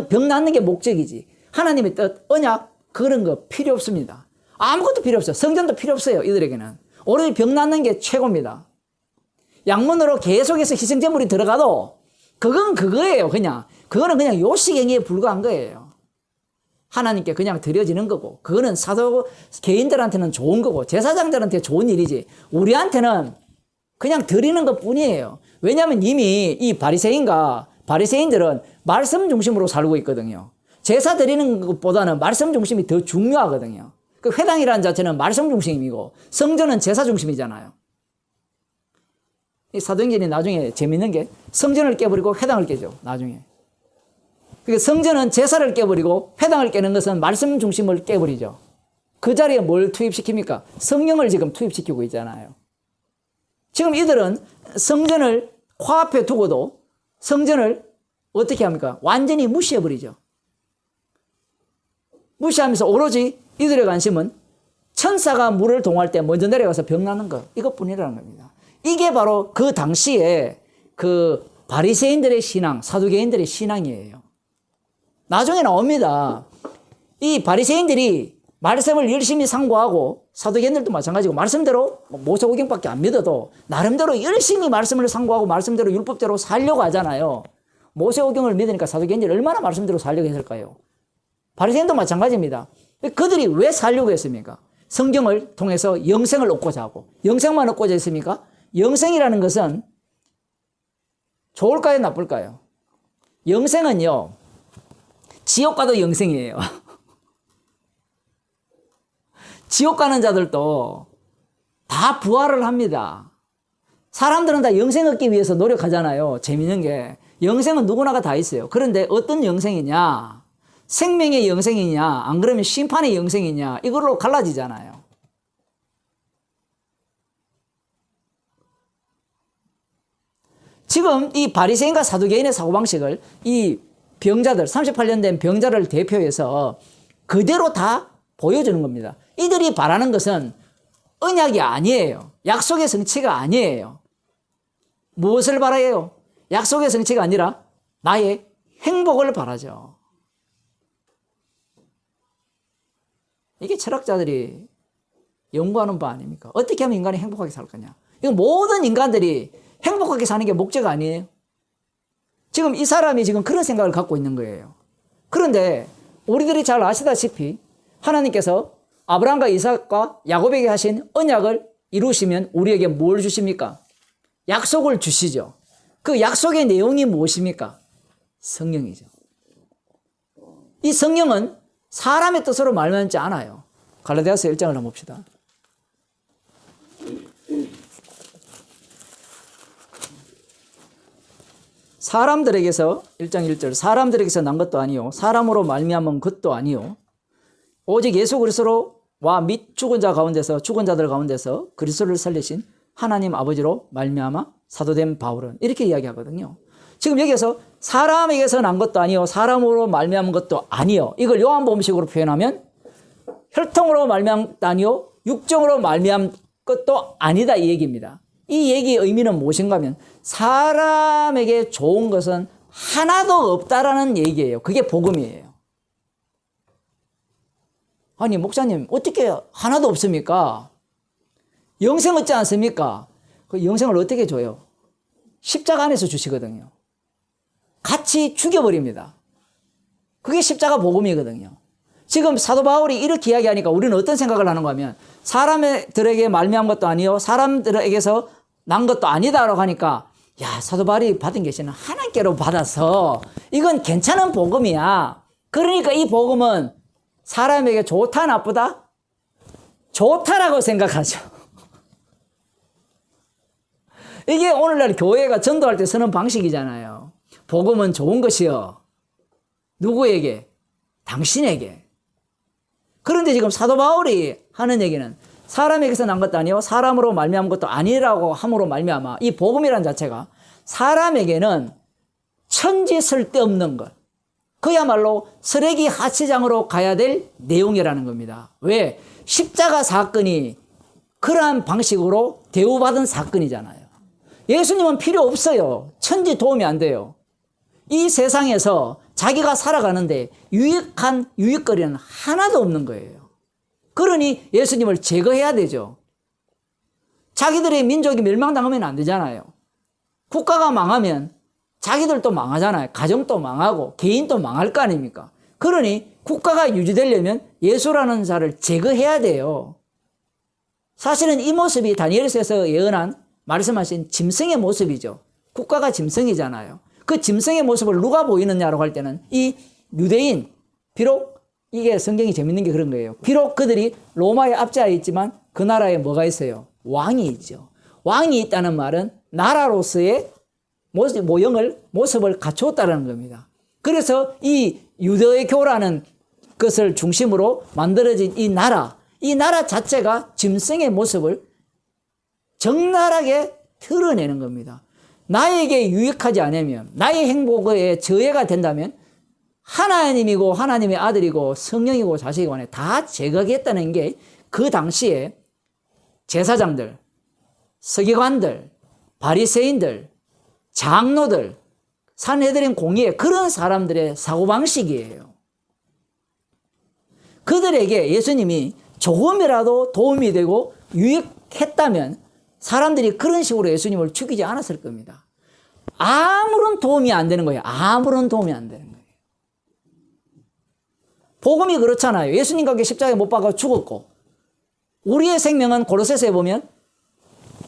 병 낫는 게 목적이지. 하나님의 뜻, 언약, 그런 거 필요 없습니다. 아무것도 필요 없어요. 성전도 필요 없어요. 이들에게는. 오로지 병 낫는 게 최고입니다. 양문으로 계속해서 희생제물이 들어가도 그건 그거예요. 그거는 그냥 요식행위에 불과한 거예요. 하나님께 그냥 드려지는 거고, 그거는 사도 개인들한테는 좋은 거고, 제사장들한테 좋은 일이지, 우리한테는 그냥 드리는 것 뿐이에요. 왜냐하면 이미 이 바리새인들은 말씀 중심으로 살고 있거든요. 제사 드리는 것보다는 말씀 중심이 더 중요하거든요. 그 회당이라는 자체는 말씀 중심이고, 성전은 제사 중심이잖아요. 이 사도행전이 나중에 재밌는 게 성전을 깨버리고 회당을 깨죠, 나중에. 그러니까 성전은 제사를 깨버리고 회당을 깨는 것은 말씀 중심을 깨버리죠. 그 자리에 뭘 투입시킵니까? 성령을 지금 투입시키고 있잖아요. 지금 이들은 성전을 코앞에 두고도 성전을 어떻게 합니까? 완전히 무시해버리죠. 무시하면서 오로지 이들의 관심은 천사가 물을 동할 때 먼저 내려가서 병 나는 것, 이것뿐이라는 겁니다. 이게 바로 그 당시에 그 바리새인들의 신앙, 사두개인들의 신앙이에요. 나중에 나옵니다. 이 바리새인들이 말씀을 열심히 상고하고, 사두개인들도 마찬가지고, 말씀대로 모세오경밖에 안 믿어도 나름대로 열심히 말씀을 상고하고 말씀대로 율법대로 살려고 하잖아요. 모세오경을 믿으니까 사두개인들이 얼마나 말씀대로 살려고 했을까요? 바리새인도 마찬가지입니다. 그들이 왜 살려고 했습니까? 성경을 통해서 영생을 얻고자 하고, 영생만 얻고자 했습니까? 영생이라는 것은 좋을까요? 나쁠까요? 영생은요, 지옥 가도 영생이에요. 지옥 가는 자들도 다 부활을 합니다. 사람들은 다 영생 얻기 위해서 노력하잖아요. 재밌는 게 영생은 누구나가 다 있어요. 그런데 어떤 영생이냐? 생명의 영생이냐, 안 그러면 심판의 영생이냐, 이걸로 갈라지잖아요. 지금 이 바리새인과 사두개인의 사고방식을 이 병자들, 38년 된 병자를 대표해서 그대로 다 보여주는 겁니다. 이들이 바라는 것은 언약이 아니에요. 약속의 성취가 아니에요. 무엇을 바라요? 약속의 성취가 아니라 나의 행복을 바라죠. 이게 철학자들이 연구하는 바 아닙니까? 어떻게 하면 인간이 행복하게 살 거냐? 이건 모든 인간들이 행복하게 사는 게 목적 아니에요? 지금 이 사람이 지금 그런 생각을 갖고 있는 거예요. 그런데 우리들이 잘 아시다시피 하나님께서 아브라함과 이삭과 야곱에게 하신 언약을 이루시면 우리에게 뭘 주십니까? 약속을 주시죠. 그 약속의 내용이 무엇입니까? 성령이죠. 이 성령은 사람의 뜻으로 말하지 않아요. 갈라디아서 1장을 한번 봅시다. 사람들에게서 1장 1절 사람들에게서 난 것도 아니요 사람으로 말미암은 것도 아니요 오직 예수 그리스도와 및 죽은 자 가운데서 죽은 자들 가운데서 그리스도를 살리신 하나님 아버지로 말미암아 사도된 바울은 이렇게 이야기하거든요. 지금 여기에서 사람에게서 난 것도 아니요 사람으로 말미암은 것도 아니요 이걸 요한복음식으로 표현하면 혈통으로 말미암은 것도 아니요 육정으로 말미암은 것도 아니다 이 얘기입니다. 이 얘기의 의미는 무엇인가 하면 사람에게 좋은 것은 하나도 없다라는 얘기예요. 그게 복음이에요. 아니 목사님 어떻게 하나도 없습니까? 영생 얻지 않습니까? 그 영생을 어떻게 줘요? 십자가 안에서 주시거든요. 같이 죽여버립니다. 그게 십자가 복음이거든요. 지금 사도 바울이 이렇게 이야기하니까 우리는 어떤 생각을 하는가 하면 사람들에게 말미암은 것도 아니요 사람들에게서 난 것도 아니다라고 하니까 야 사도 바울이 받은 계시는 하나님께로 받아서 이건 괜찮은 복음이야. 그러니까 이 복음은 사람에게 좋다 나쁘다? 좋다라고 생각하죠. 이게 오늘날 교회가 전도할 때 쓰는 방식이잖아요. 복음은 좋은 것이요. 누구에게? 당신에게. 그런데 지금 사도 바울이 하는 얘기는 사람에게서 난 것도 아니요 사람으로 말미암은 것도 아니라고 함으로 말미암아 이 복음이라는 자체가 사람에게는 천지 쓸데없는 것 그야말로 쓰레기 하치장으로 가야 될 내용이라는 겁니다. 왜? 십자가 사건이 그러한 방식으로 대우받은 사건이잖아요. 예수님은 필요 없어요. 천지 도움이 안 돼요. 이 세상에서 자기가 살아가는데 유익한 유익거리는 하나도 없는 거예요. 그러니 예수님을 제거해야 되죠. 자기들의 민족이 멸망당하면 안 되잖아요. 국가가 망하면 자기들도 망하잖아요. 가정도 망하고 개인도 망할 거 아닙니까? 그러니 국가가 유지되려면 예수라는 자를 제거해야 돼요. 사실은 이 모습이 다니엘서에서 예언한 말씀하신 짐승의 모습이죠. 국가가 짐승이잖아요. 그 짐승의 모습을 누가 보이느냐라고 할 때는 이 유대인, 비록 이게 성경이 재밌는 게 그런 거예요. 비록 그들이 로마의 압제하에 있지만 그 나라에 뭐가 있어요? 왕이 있죠. 왕이 있다는 말은 나라로서의 모습을 갖추었다는 겁니다. 그래서 이 유대교라는 것을 중심으로 만들어진 이 나라 자체가 짐승의 모습을 적나라하게 드러내는 겁니다. 나에게 유익하지 않으면 나의 행복에 저해가 된다면 하나님이고 하나님의 아들이고 성령이고 자식이고 간에 다 제거하겠다는 게 그 당시에 제사장들, 서기관들, 바리새인들, 장로들, 산헤드린 공의회 그런 사람들의 사고방식이에요. 그들에게 예수님이 조금이라도 도움이 되고 유익했다면 사람들이 그런 식으로 예수님을 죽이지 않았을 겁니다. 아무런 도움이 안 되는 거예요. 아무런 도움이 안 되는 거예요. 복음이 그렇잖아요. 예수님과 함께 십자가에 못 박아 죽었고 우리의 생명은 골로새서에 보면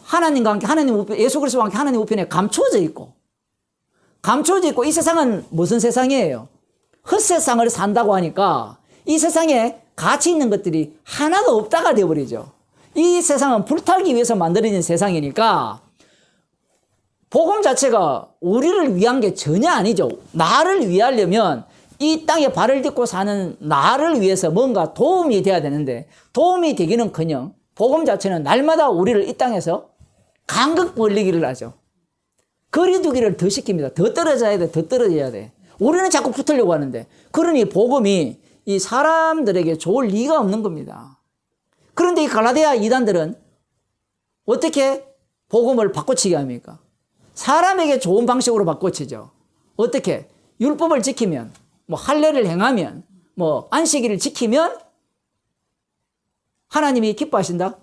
하나님과 함께 예수 그리스도와 함께 하나님 우편에 감추어져 있고 이 세상은 무슨 세상이에요? 헛세상을 산다고 하니까 이 세상에 가치 있는 것들이 하나도 없다가 되어버리죠. 이 세상은 불타기 위해서 만들어진 세상이니까 복음 자체가 우리를 위한 게 전혀 아니죠. 나를 위하려면 이 땅에 발을 딛고 사는 나를 위해서 뭔가 도움이 돼야 되는데 도움이 되기는커녕 복음 자체는 날마다 우리를 이 땅에서 간극 벌리기를 하죠. 거리두기를 더 시킵니다. 더 떨어져야 돼. 더 떨어져야 돼. 우리는 자꾸 붙으려고 하는데 그러니 복음이 이 사람들에게 좋을 리가 없는 겁니다. 그런데 이 갈라디아 이단들은 어떻게 복음을 바꿔치기 합니까? 사람에게 좋은 방식으로 바꿔치죠. 어떻게? 율법을 지키면, 뭐 할례를 행하면, 뭐 안식일을 지키면 하나님이 기뻐하신다?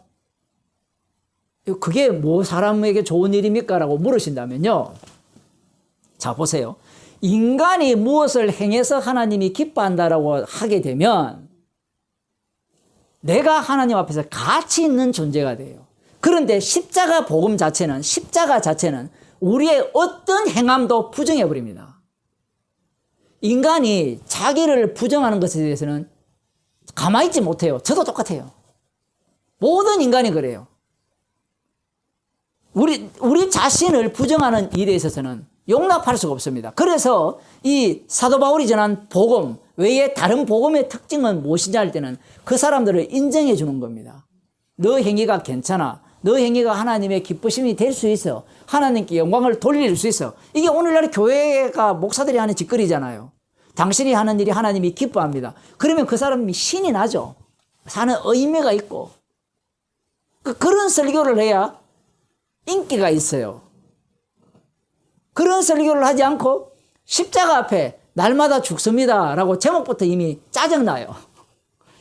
그게 뭐 사람에게 좋은 일입니까? 라고 물으신다면요. 자, 보세요. 인간이 무엇을 행해서 하나님이 기뻐한다라고 하게 되면 내가 하나님 앞에서 가치 있는 존재가 돼요. 그런데 십자가 자체는 우리의 어떤 행함도 부정해버립니다. 인간이 자기를 부정하는 것에 대해서는 가만히 있지 못해요. 저도 똑같아요. 모든 인간이 그래요. 우리 자신을 부정하는 일에 있어서는 용납할 수가 없습니다. 그래서 이 사도 바울이 전한 복음 외에 다른 복음의 특징은 무엇이냐 할 때는 그 사람들을 인정해 주는 겁니다. 너 행위가 괜찮아. 너 행위가 하나님의 기쁘심이 될 수 있어. 하나님께 영광을 돌릴 수 있어. 이게 오늘날 교회가 목사들이 하는 짓거리잖아요. 당신이 하는 일이 하나님이 기뻐합니다. 그러면 그 사람이 신이 나죠. 사는 의미가 있고. 그런 설교를 해야 인기가 있어요. 그런 설교를 하지 않고 십자가 앞에 날마다 죽습니다 라고 제목부터 이미 짜증나요.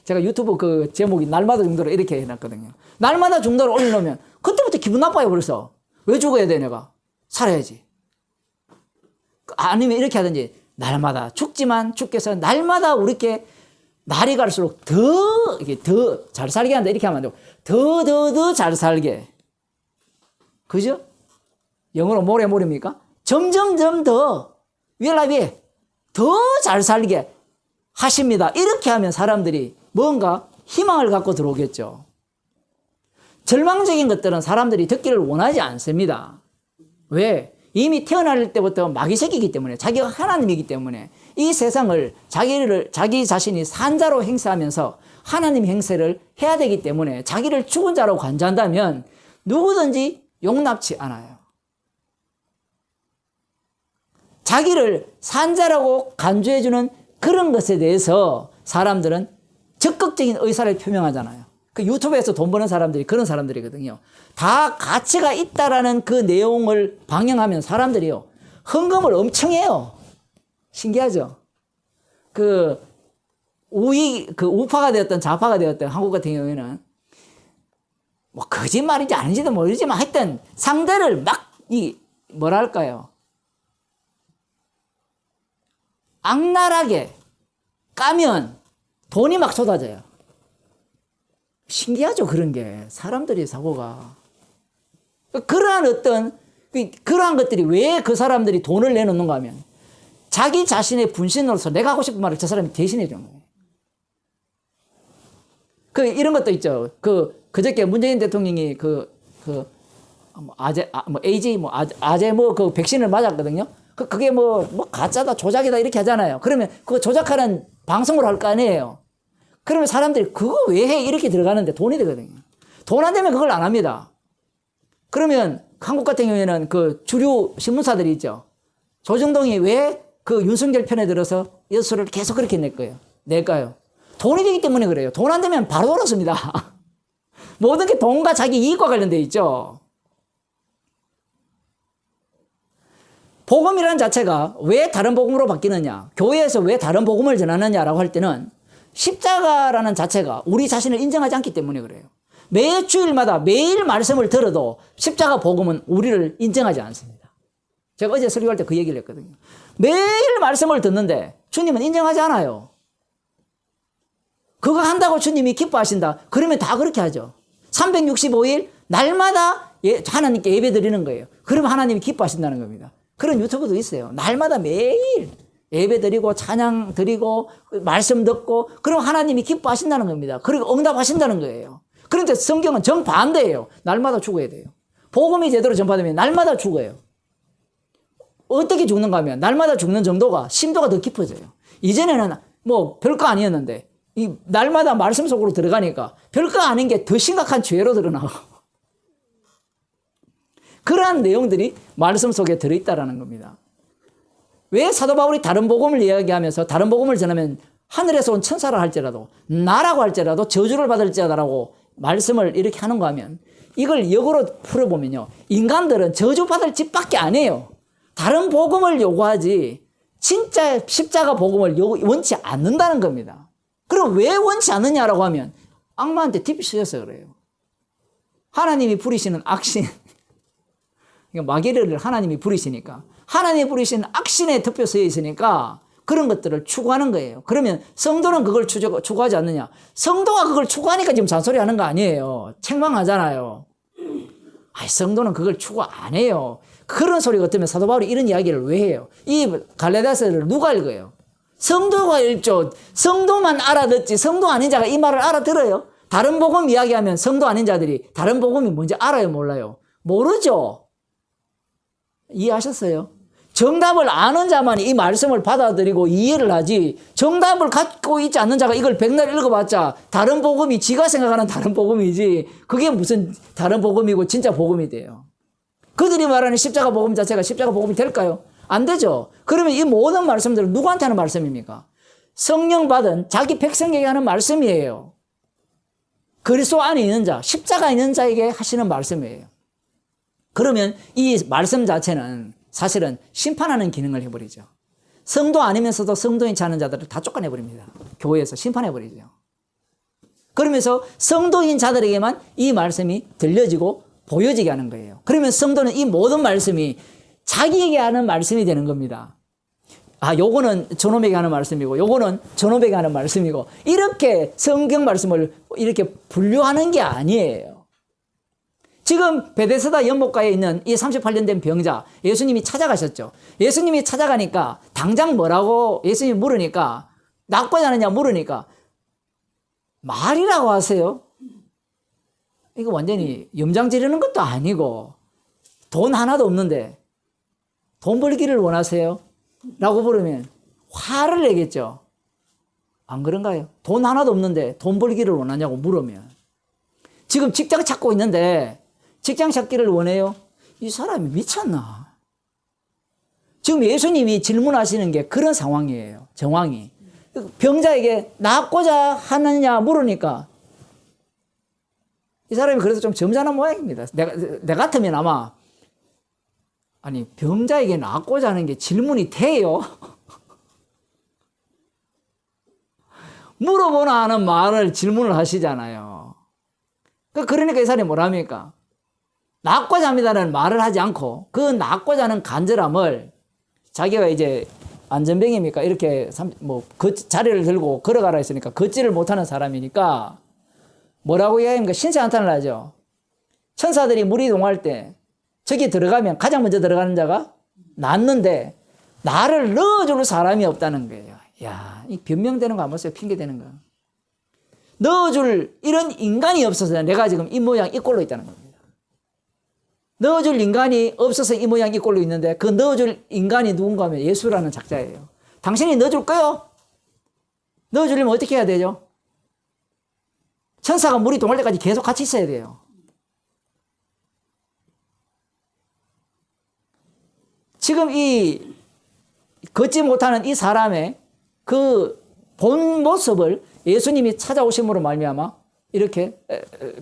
제가 유튜브 그 제목이 날마다 죽도록 이렇게 해놨거든요. 날마다 죽도록 올려놓으면 그때부터 기분 나빠요. 그래서 왜 죽어야 돼 내가? 살아야지. 아니면 이렇게 하든지 날마다 죽지만 주께서 날마다 우리께 날이 갈수록 더 잘 살게 한다 이렇게 하면 안 되고 더 잘 살게. 그죠? 영어로 모래입니까? 점점점 더 윌라비 더 잘 살게 하십니다. 이렇게 하면 사람들이 뭔가 희망을 갖고 들어오겠죠. 절망적인 것들은 사람들이 듣기를 원하지 않습니다. 왜? 이미 태어날 때부터 마귀색이기 때문에 자기가 하나님이기 때문에 이 세상을 자기 자신이 산자로 행세하면서 하나님 행세를 해야 되기 때문에 자기를 죽은 자로 간주한다면 누구든지 용납치 않아요. 자기를 산자라고 간주해주는 그런 것에 대해서 사람들은 적극적인 의사를 표명하잖아요. 그 유튜브에서 돈 버는 사람들이 그런 사람들이거든요. 다 가치가 있다라는 그 내용을 방영하면 사람들이요. 헌금을 엄청 해요. 신기하죠? 우파가 되었던 좌파가 되었던 한국 같은 경우에는 뭐 거짓말인지 아닌지도 모르지만 하여튼 상대를 막 뭐랄까요? 악랄하게 까면 돈이 막 쏟아져요. 신기하죠, 그런 게. 사람들이 사고가. 그러한 것들이 왜 그 사람들이 돈을 내놓는가 하면 자기 자신의 분신으로서 내가 하고 싶은 말을 저 사람이 대신해 주는 거예요. 이런 것도 있죠. 그저께 문재인 대통령이 아재 그 백신을 맞았거든요. 그게 가짜다, 조작이다 이렇게 하잖아요. 그러면 그거 조작하는 방송을 할 거 아니에요. 그러면 사람들이 그거 왜 해? 이렇게 들어가는데 돈이 되거든요. 돈 안 되면 그걸 안 합니다. 그러면 한국 같은 경우에는 그 주류 신문사들이 있죠. 조정동이 왜 그 윤석열 편에 들어서 여수를 계속 그렇게 낼까요? 돈이 되기 때문에 그래요. 돈 안 되면 바로 돌았습니다. 모든 게 돈과 자기 이익과 관련되어 있죠. 복음이라는 자체가 왜 다른 복음으로 바뀌느냐, 교회에서 왜 다른 복음을 전하느냐라고 할 때는 십자가라는 자체가 우리 자신을 인정하지 않기 때문에 그래요. 매 주일마다 매일 말씀을 들어도 십자가 복음은 우리를 인정하지 않습니다. 제가 어제 설교할 때 그 얘기를 했거든요. 매일 말씀을 듣는데 주님은 인정하지 않아요. 그거 한다고 주님이 기뻐하신다. 그러면 다 그렇게 하죠. 365일 날마다 하나님께 예배 드리는 거예요. 그러면 하나님이 기뻐하신다는 겁니다. 그런 유튜브도 있어요. 날마다 매일 예배 드리고 찬양 드리고 말씀 듣고 그럼 하나님이 기뻐하신다는 겁니다. 그리고 응답하신다는 거예요. 그런데 성경은 정반대예요. 날마다 죽어야 돼요. 복음이 제대로 전파되면 날마다 죽어요. 어떻게 죽는가 하면 날마다 죽는 정도가 심도가 더 깊어져요. 이전에는 뭐 별거 아니었는데 이 날마다 말씀 속으로 들어가니까 별거 아닌 게 더 심각한 죄로 드러나고 그러한 내용들이 말씀 속에 들어있다라는 겁니다. 왜 사도 바울이 다른 복음을 이야기하면서 다른 복음을 전하면 하늘에서 온 천사라 할지라도 나라고 할지라도 저주를 받을지라고 말씀을 이렇게 하는가 하면 이걸 역으로 풀어보면요. 인간들은 저주받을 짓밖에 안 해요. 다른 복음을 요구하지 진짜 십자가 복음을 원치 않는다는 겁니다. 그럼 왜 원치 않느냐라고 하면 악마한테 딥이 씌어서 그래요. 하나님이 부리시는 악신, 마귀를 하나님이 부리시니까 하나님이 부리시는 악신에 덮여 서 있으니까 그런 것들을 추구하는 거예요. 그러면 성도는 그걸 추구하지 않느냐? 성도가 그걸 추구하니까 지금 잔소리하는 거 아니에요. 책망하잖아요. 성도는 그걸 추구 안 해요. 그런 소리 같으면 사도 바울이 이런 이야기를 왜 해요? 이 갈라디아서를 누가 읽어요? 성도가 읽죠. 성도만 알아듣지 성도 아닌 자가 이 말을 알아들어요? 다른 복음 이야기하면 성도 아닌 자들이 다른 복음이 뭔지 알아요? 몰라요? 모르죠. 이해하셨어요? 정답을 아는 자만이 이 말씀을 받아들이고 이해를 하지 정답을 갖고 있지 않는 자가 이걸 백날 읽어봤자 다른 복음이 지가 생각하는 다른 복음이지 그게 무슨 다른 복음이고 진짜 복음이 돼요. 그들이 말하는 십자가 복음 자체가 십자가 복음이 될까요? 안 되죠. 그러면 이 모든 말씀들은 누구한테 하는 말씀입니까? 성령 받은 자기 백성에게 하는 말씀이에요. 그리스도 안에 있는 자, 십자가 있는 자에게 하시는 말씀이에요. 그러면 이 말씀 자체는 사실은 심판하는 기능을 해버리죠. 성도 아니면서도 성도인치 않은 자들을 다 쫓아내버립니다. 교회에서 심판해버리죠. 그러면서 성도인 자들에게만 이 말씀이 들려지고 보여지게 하는 거예요. 그러면 성도는 이 모든 말씀이 자기에게 하는 말씀이 되는 겁니다. 요거는 저놈에게 하는 말씀이고 요거는 저놈에게 하는 말씀이고 이렇게 성경 말씀을 이렇게 분류하는 게 아니에요. 지금 베데스다 연못가에 있는 이 38년 된 병자 예수님이 찾아가셨죠. 예수님이 찾아가니까 당장 뭐라고 예수님이 물으니까 낫고자 하느냐 물으니까 말이라고 하세요. 이거 완전히 염장 지르는 것도 아니고 돈 하나도 없는데 돈 벌기를 원하세요? 라고 물으면 화를 내겠죠. 안 그런가요? 돈 하나도 없는데 돈 벌기를 원하냐고 물으면 지금 직장 찾고 있는데 직장 찾기를 원해요? 이 사람이 미쳤나? 지금 예수님이 질문하시는 게 그런 상황이에요. 정황이. 병자에게 낫고자 하느냐 물으니까 이 사람이 그래서 좀 점잖은 모양입니다. 내 같으면 아마 아니 병자에게 낫고자 하는 게 질문이 돼요? 물어보나 하는 말을 질문을 하시잖아요. 그러니까 이 사람이 뭐랍니까? 낫고자 합니다라는 말을 하지 않고 그 낫고자 하는 간절함을 자기가 이제 안전병입니까? 이렇게 자리를 들고 걸어가라 했으니까 걷지를 못하는 사람이니까 뭐라고 이야기합니까? 신세한탄을 하죠. 천사들이 물이 동할 때 저기 들어가면 가장 먼저 들어가는 자가 낫는데 나를 넣어줄 사람이 없다는 거예요. 야, 이 변명되는 거 안 봤어요? 핑계대는 거. 넣어줄 이런 인간이 없어서 내가 지금 이 모양 이 꼴로 있다는 겁니다. 넣어줄 인간이 없어서 이 모양 이 꼴로 있는데 그 넣어줄 인간이 누군가 하면 예수라는 작자예요. 당신이 넣어줄 거요? 넣어주려면 어떻게 해야 되죠? 천사가 물이 동할 때까지 계속 같이 있어야 돼요. 지금 이 걷지 못하는 이 사람의 그 본 모습을 예수님이 찾아오심으로 말미암아 이렇게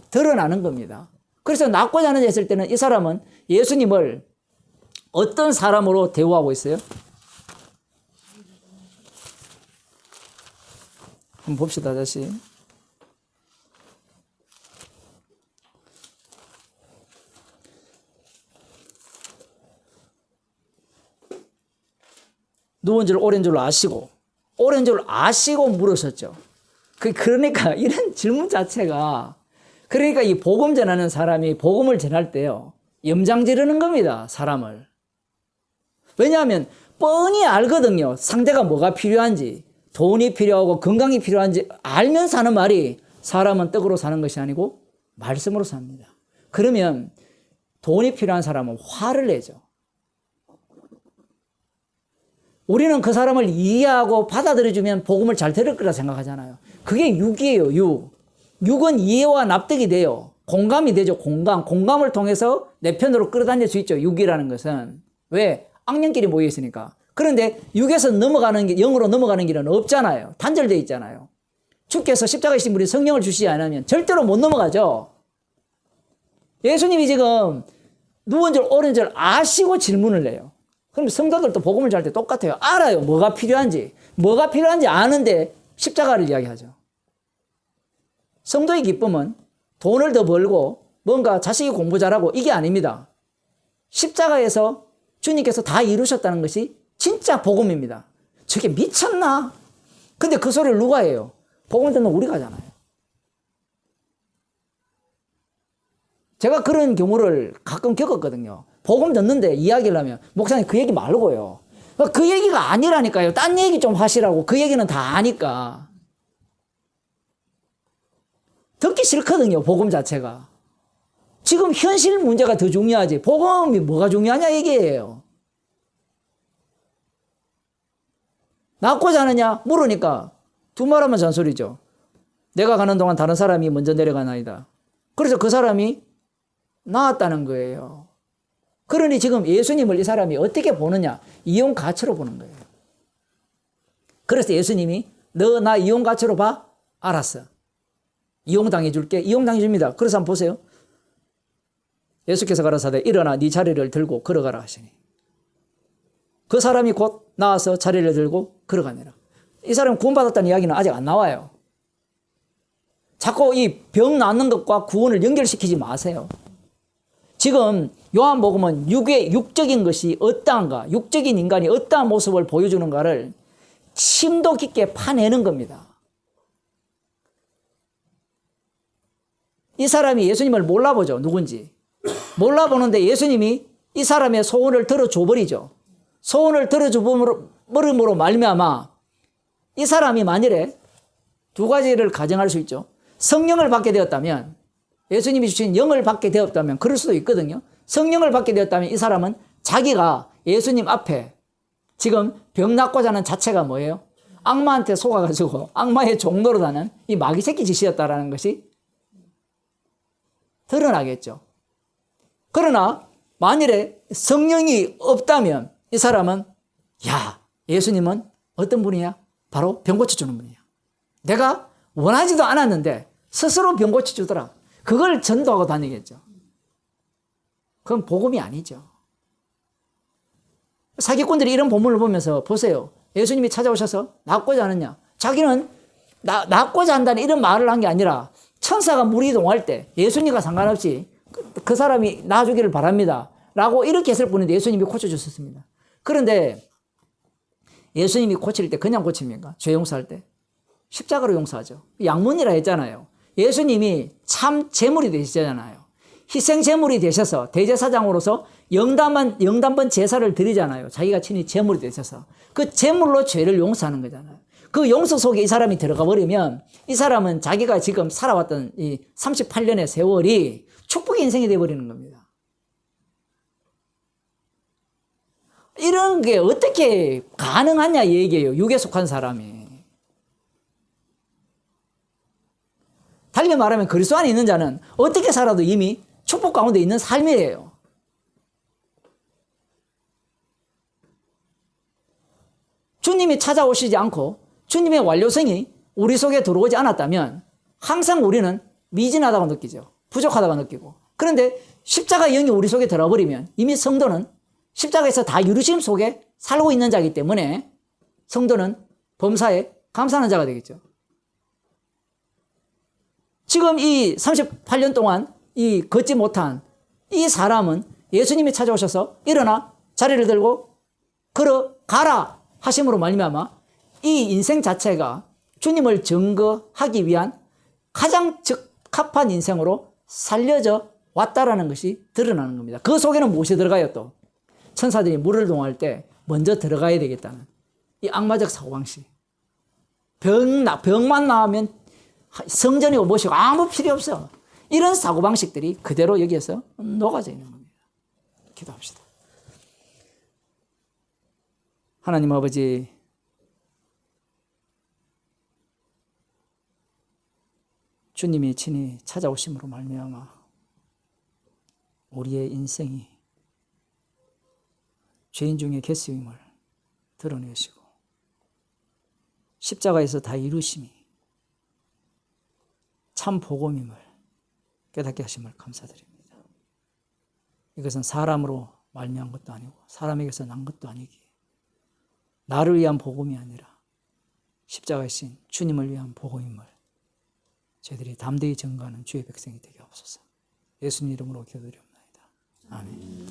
드러나는 겁니다. 그래서 낫고자 하는 했을 때는 이 사람은 예수님을 어떤 사람으로 대우하고 있어요? 한번 봅시다, 다시. 누군 줄 오랜 줄 아시고 물으셨죠. 그러니까 이런 질문 자체가 그러니까 이 복음 전하는 사람이 복음을 전할 때요. 염장 지르는 겁니다. 사람을. 왜냐하면 뻔히 알거든요. 상대가 뭐가 필요한지 돈이 필요하고 건강이 필요한지 알면서 하는 말이 사람은 떡으로 사는 것이 아니고 말씀으로 삽니다. 그러면 돈이 필요한 사람은 화를 내죠. 우리는 그 사람을 이해하고 받아들여주면 복음을 잘 들을 거라 생각하잖아요. 그게 육이에요, 육. 육은 이해와 납득이 돼요. 공감이 되죠, 공감. 공감을 통해서 내 편으로 끌어당길 수 있죠, 육이라는 것은. 왜? 악령끼리 모여 있으니까. 그런데 육에서 넘어가는 게, 영으로 넘어가는 길은 없잖아요. 단절되어 있잖아요. 주께서 십자가에 신 분이 성령을 주시지 않으면 절대로 못 넘어가죠. 예수님이 지금 누운 줄 옳은 줄 아시고 질문을 해요. 그럼 성도들도 복음을 잘 때 똑같아요. 알아요. 뭐가 필요한지. 뭐가 필요한지 아는데 십자가를 이야기하죠. 성도의 기쁨은 돈을 더 벌고 뭔가 자식이 공부 잘하고 이게 아닙니다. 십자가에서 주님께서 다 이루셨다는 것이 진짜 복음입니다. 저게 미쳤나? 근데 그 소리를 누가 해요? 복음을 듣는 우리가 하잖아요. 제가 그런 경우를 가끔 겪었거든요. 복음 듣는데 이야기를 하면 목사님 그 얘기 말고요. 그 얘기가 아니라니까요. 딴 얘기 좀 하시라고. 그 얘기는 다 아니까. 듣기 싫거든요. 복음 자체가. 지금 현실 문제가 더 중요하지. 복음이 뭐가 중요하냐 얘기예요. 낳고자 하느냐 물으니까 두 말하면 잔소리죠. 내가 가는 동안 다른 사람이 먼저 내려가나이다. 그래서 그 사람이 나았다는 거예요. 그러니 지금 예수님을 이 사람이 어떻게 보느냐? 이용 가치로 보는 거예요. 그래서 예수님이 너 나 이용 가치로 봐? 알았어. 이용당해 줄게. 이용당해 줍니다. 그래서 한번 보세요. 예수께서 가라사대 일어나 네 자리를 들고 걸어가라 하시니 그 사람이 곧 나와서 자리를 들고 걸어가니라. 이 사람이 구원받았다는 이야기는 아직 안 나와요. 자꾸 이 병 낫는 것과 구원을 연결시키지 마세요. 지금 요한복음은 육적인 것이 어떠한가, 육적인 인간이 어떠한 모습을 보여주는가를 심도 깊게 파내는 겁니다. 이 사람이 예수님을 몰라보죠. 누군지. 몰라보는데 예수님이 이 사람의 소원을 들어줘버리죠. 소원을 들어줘버림으로 말미암아 이 사람이 만일에 두 가지를 가정할 수 있죠. 성령을 받게 되었다면, 예수님이 주신 영을 받게 되었다면 그럴 수도 있거든요. 성령을 받게 되었다면 이 사람은 자기가 예수님 앞에 지금 병 낫고자 하는 자체가 뭐예요? 악마한테 속아가지고 악마의 종로로 다는 이 마귀 새끼 짓이었다라는 것이 드러나겠죠. 그러나 만일에 성령이 없다면 이 사람은 야, 예수님은 어떤 분이야? 바로 병 고쳐주는 분이야. 내가 원하지도 않았는데 스스로 병 고쳐주더라. 그걸 전도하고 다니겠죠. 그건 복음이 아니죠. 사기꾼들이 이런 본문을 보면서 보세요. 예수님이 찾아오셔서 낫고자 하느냐. 자기는 낫고자 한다는 이런 말을 한 게 아니라 천사가 무리이동할 때 예수님과 상관없이 그 사람이 나아주기를 바랍니다. 라고 이렇게 했을 뿐인데 예수님이 고쳐주셨습니다. 그런데 예수님이 고칠 때 그냥 고칩니까? 죄 용서할 때? 십자가로 용서하죠. 양문이라 했잖아요. 예수님이 참 제물이 되시잖아요. 희생 제물이 되셔서 대제사장으로서 영단번 제사를 드리잖아요. 자기가 친히 제물이 되셔서. 그 제물로 죄를 용서하는 거잖아요. 그 용서 속에 이 사람이 들어가 버리면 이 사람은 자기가 지금 살아왔던 이 38년의 세월이 축복의 인생이 되어버리는 겁니다. 이런 게 어떻게 가능하냐 이 얘기예요. 육에 속한 사람이. 달리 말하면 그리스도 안에 있는 자는 어떻게 살아도 이미 축복 가운데 있는 삶이에요. 주님이 찾아오시지 않고 주님의 완료성이 우리 속에 들어오지 않았다면 항상 우리는 미진하다고 느끼죠. 부족하다고 느끼고. 그런데 십자가의 영이 우리 속에 들어버리면 이미 성도는 십자가에서 다 이루심 속에 살고 있는 자이기 때문에 성도는 범사에 감사하는 자가 되겠죠. 지금 이 38년 동안 이 걷지 못한 이 사람은 예수님이 찾아오셔서 일어나 자리를 들고 걸어가라 하심으로 말미암아 이 인생 자체가 주님을 증거하기 위한 가장 적합한 인생으로 살려져 왔다라는 것이 드러나는 겁니다. 그 속에는 무엇이 들어가요 또? 천사들이 물을 동할 때 먼저 들어가야 되겠다는 이 악마적 사고방식. 병만 나오면 성전이고 무엇이고 아무 필요 없어. 이런 사고방식들이 그대로 여기에서 녹아져 있는 겁니다. 기도합시다. 하나님 아버지, 주님이 친히 찾아오심으로 말미암아 우리의 인생이 죄인 중에 개수임을 드러내시고 십자가에서 다 이루심이 참 복음임을 깨닫게 하심을 감사드립니다. 이것은 사람으로 말미암은 것도 아니고 사람에게서 난 것도 아니기에 나를 위한 복음이 아니라 십자가이신 주님을 위한 복음임을 저희들이 담대히 증거하는 주의 백성이 되게 하옵소서. 예수님 이름으로 기도드립니다. 아멘.